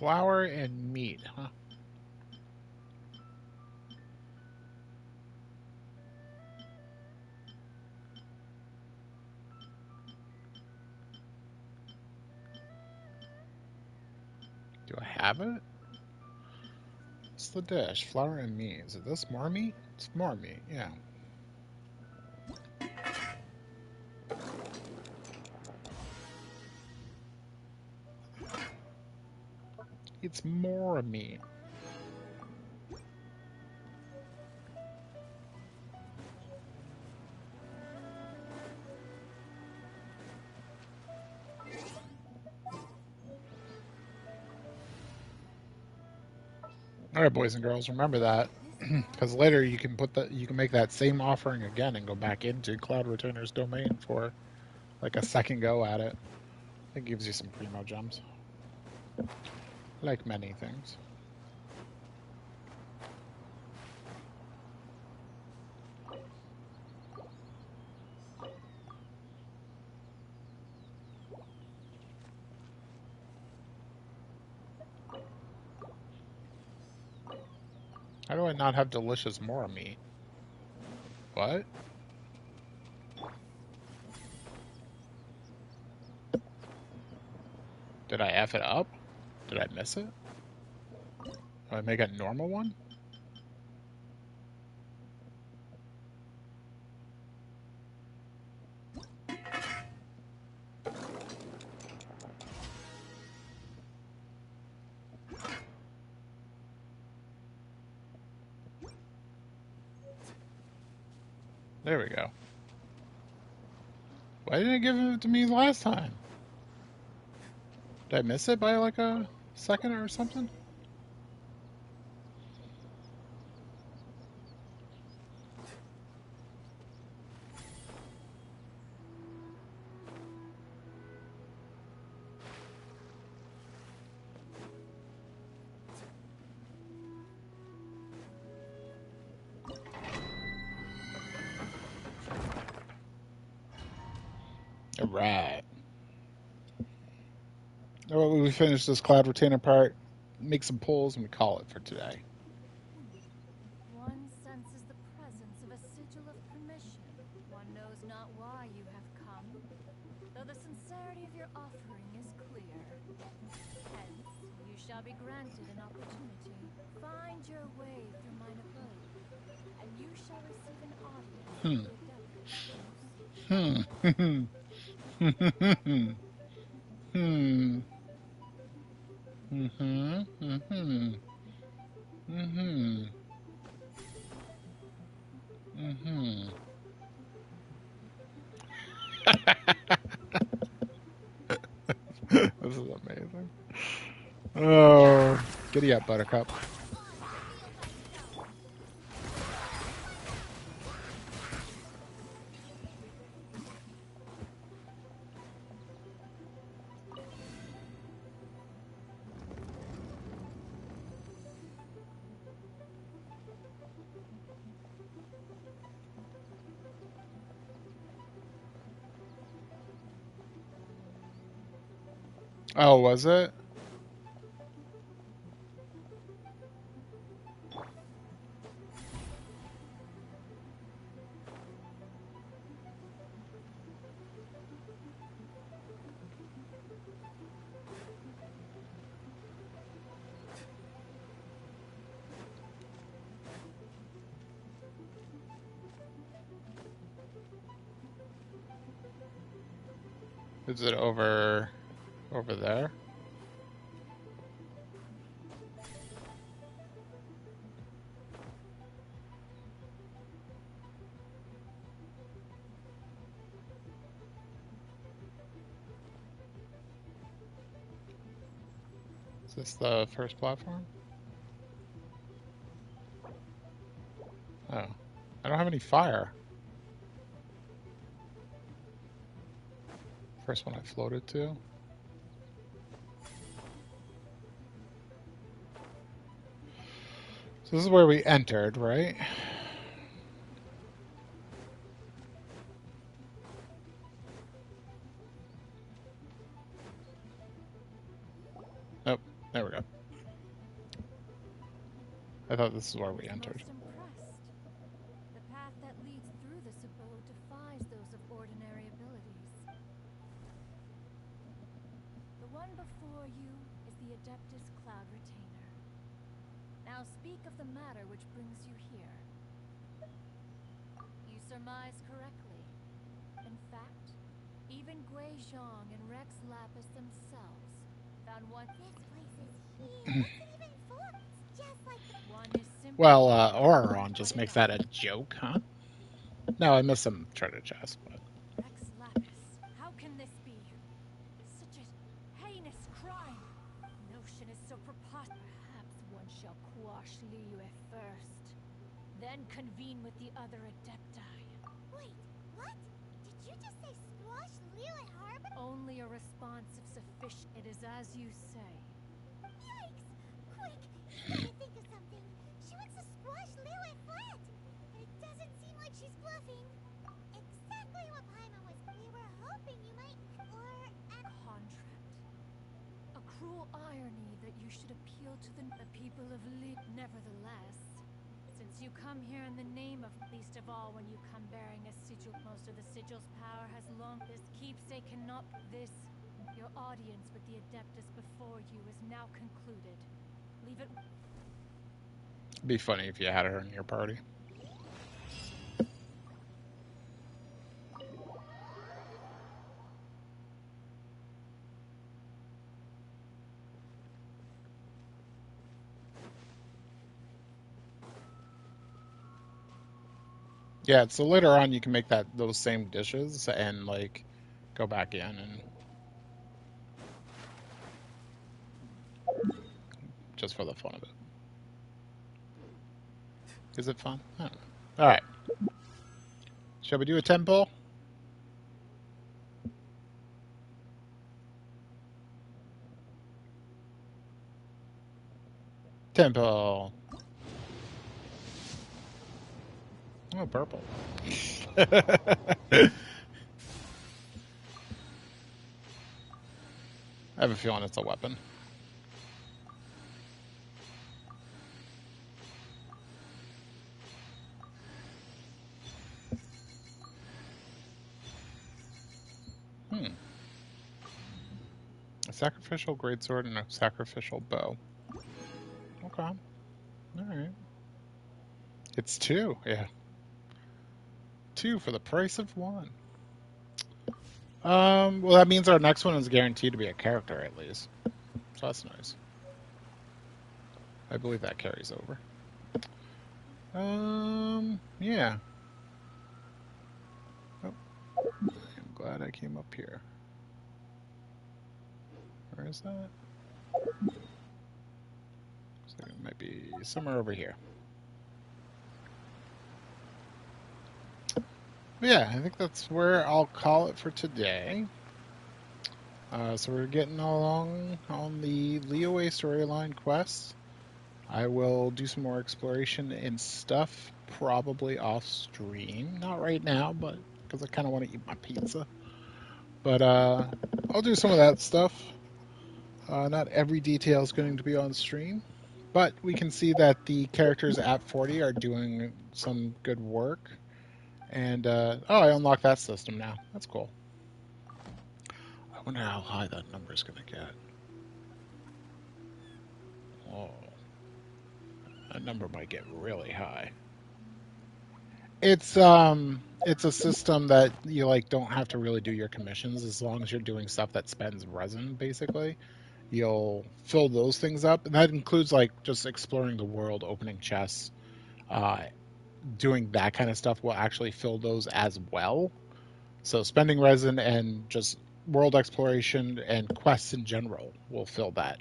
Flour and meat, huh? Do I have it? What's the dish? Flour and meat. Is it this? More meat? It's more meat, yeah. It's more meat. All right, boys and girls, remember that, because later you can make that same offering again and go back into Cloud Retainer's domain for like a second go at it. It gives you some primo gems, like many things. How do I not have delicious more meat? What? Did I F it up? Did I miss it? Do I make a normal one? There we go. Why didn't it give it to me last time? Did I miss it by like a second or something? All right. Well, we finish this Cloud Retainer part, make some pulls, and we call it for today. One senses the presence of a sigil of permission. One knows not why you have come, though the sincerity of your offering is clear. Hence, you shall be granted an opportunity. Find your way through mine abode, and you shall receive an audience with the devil. Hmm. Mm-hmm. Mm-hmm. Mm-hmm. Mm-hmm. This is amazing. Oh, giddy up, Buttercup. Oh, was it? Is it over there? Is this the first platform? Oh. I don't have any fire. First one I floated to. So this is where we entered, right? Nope. There we go. I thought this is where I we was entered. most impressed. The path that leads through this abode defies those of ordinary abilities. The one before you is the Adeptus Cloud Retainer. Now speak of the matter which brings you here. You surmise correctly. In fact, even Gui Zhang and Rex Lapis themselves found one. This place is huge. What's it even for? It's just like the One is simply Well, not Auron just quite makes enough. that a joke, huh? No, I missed some treasure chest, but Rex Lapis, how can this be? Such a heinous crime. Notion is so preposterous. Perhaps one shall quash Liyue first, then convene with the other Adepti. Wait, what? Did you just say squash Leo at Harbor? Only a response if sufficient. It is as you say. Yikes! Quick, you gotta think of something. She wants to squash Leo at flat. It doesn't seem like she's bluffing. Exactly what Paimon was. We were hoping you might, or Contract. A cruel irony that you should appeal to the people of Li. Nevertheless, since you come here in the name of, least of all when you come bearing a sigil, most of the sigil's power has long. This keepsake cannot. This, your audience with the Adeptus before you is now concluded. Leave it. it'd be funny if you had her in your party. Yeah, so later on you can make those same dishes and like go back in and just for the fun of it. Is it fun? I don't know. All right. Shall we do a temple? Temple. Oh, purple. I have a feeling it's a weapon. Hmm. A sacrificial greatsword and a sacrificial bow. Okay. All right. It's two. Yeah. Two for the price of one. Well, that means our next one is guaranteed to be a character at least. So that's nice. I believe that carries over. Yeah. Oh, I'm glad I came up here. Where is that? Looks like it might be somewhere over here. But yeah, I think that's where I'll call it for today. So we're getting along on the Liyue storyline quest. I will do some more exploration and stuff, probably off stream. Not right now, but because I kind of want to eat my pizza. But I'll do some of that stuff. Not every detail is going to be on stream, but we can see that the characters at 40 are doing some good work. And oh, I unlocked that system now. That's cool. I wonder how high that number is going to get. Oh, that number might get really high. It's a system that you like don't have to really do your commissions as long as you're doing stuff that spends resin basically. You'll fill those things up, and that includes like just exploring the world, opening chests, uh, doing that kind of stuff will actually fill those as well. So spending resin and just world exploration and quests in general will fill that.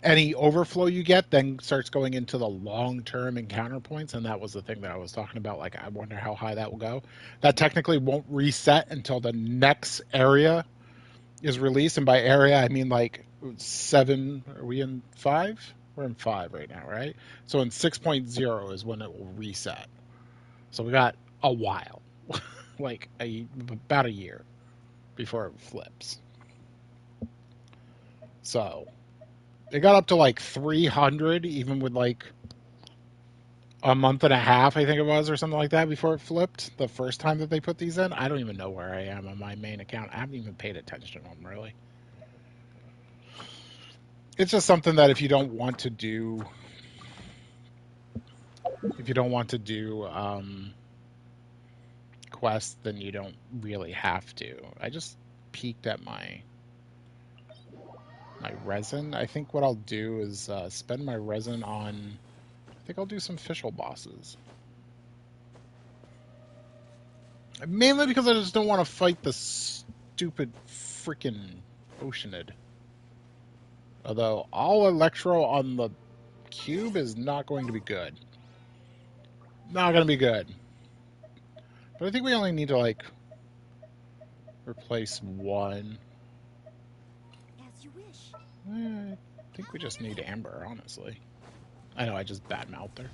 Any overflow you get then starts going into the long-term encounter points, and that was the thing that I was talking about. Like, I wonder how high that will go. That technically won't reset until the next area is released, and by area I mean like 7. Are we in 5? We're in 5 right now, right? So in 6.0 is when it will reset. So we got a while, like about a year before it flips. So It got up to like 300, even with like a month and a half, I think it was, or something like that, before it flipped. The first time that they put these in, I don't even know where I am on my main account. I haven't even paid attention to them really. It's just something that if you don't want to do quests, then you don't really have to. I just peeked at my resin. I think what I'll do is spend my resin on. I think I'll do some official bosses. Mainly because I just don't want to fight the stupid freaking Oceanid. Although all Electro on the cube is not going to be good. Not going to be good. But I think we only need to, like, replace one. As you wish. I think we just need Amber, honestly. I know I just badmouthed her.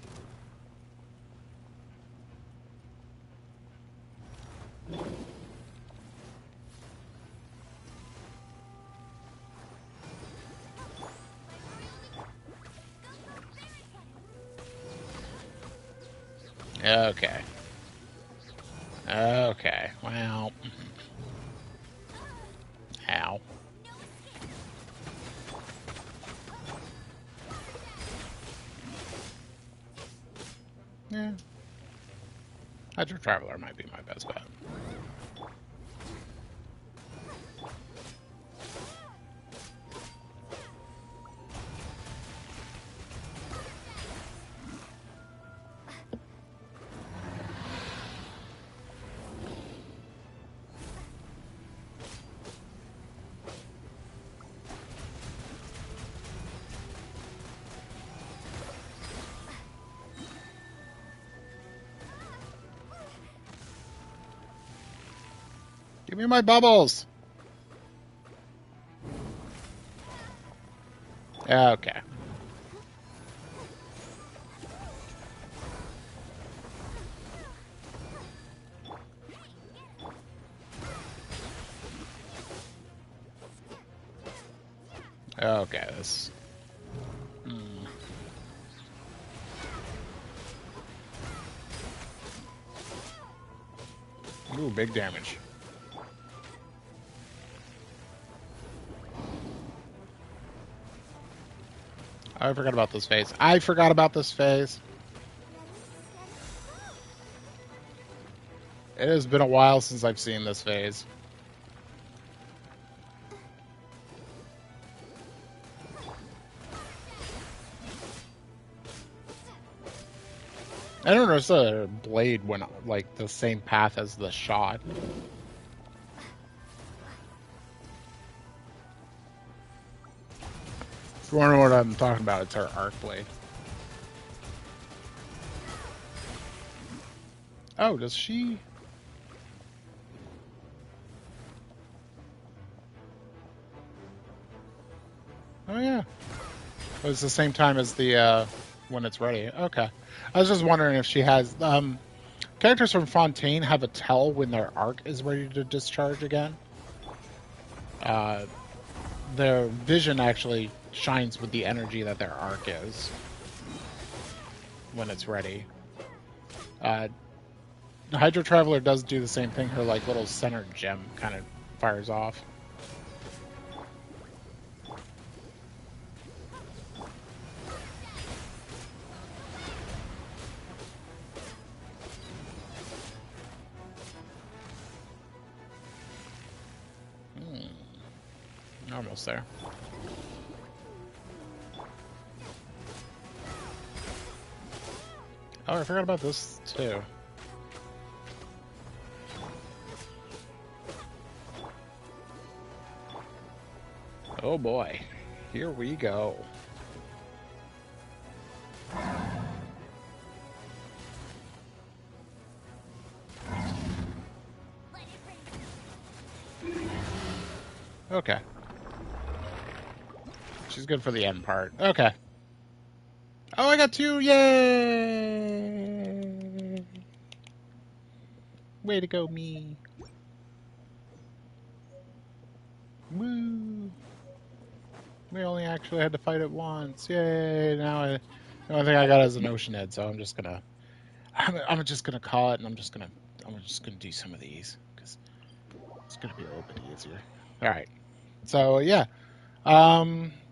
Okay. Okay. Well. How? Yeah. Hydro Traveler might be my best bet. Give me my bubbles! Okay. Okay, this... Ooh, big damage. I forgot about this phase. I forgot about this phase. It has been a while since I've seen this phase. I don't know if the blade went like the same path as the shot. If you want to know what I'm talking about, it's her arc blade. Oh, does she? Oh yeah. Oh, it's the same time as the when it's ready. Okay. I was just wondering if she has characters from Fontaine have a tell when their arc is ready to discharge again. Their vision actually shines with the energy that their arc is when it's ready. The Hydro Traveler does do the same thing. Her like little center gem kind of fires off. Almost there. Oh, I forgot about this too. Oh boy, here we go. Okay. She's good for the end part. Okay. Oh, I got 2! Yay! Way to go, me. Woo! We only actually had to fight it once. Yay! Now the only thing I got is an ocean head, so I'm just gonna call it, and I'm just gonna do some of these because it's gonna be a little bit easier. All right. So yeah,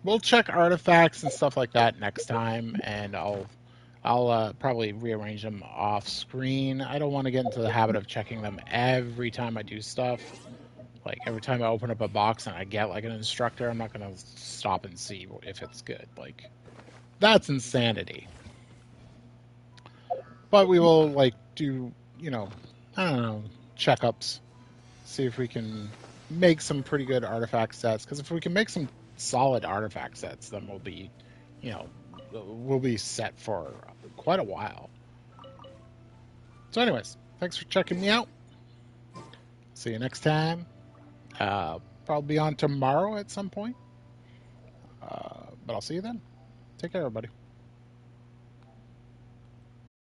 we'll check artifacts and stuff like that next time, and I'll probably rearrange them off screen. I don't want to get into the habit of checking them every time I do stuff. Like every time I open up a box and I get like an instructor, I'm not gonna stop and see if it's good. Like that's insanity. But we will like do, I don't know, checkups, see if we can make some pretty good artifact sets. Because if we can make some solid artifact sets, then you know, we'll be set for quite a while. So, anyways, thanks for checking me out. See you next time. Probably on tomorrow at some point. But I'll see you then. Take care, everybody.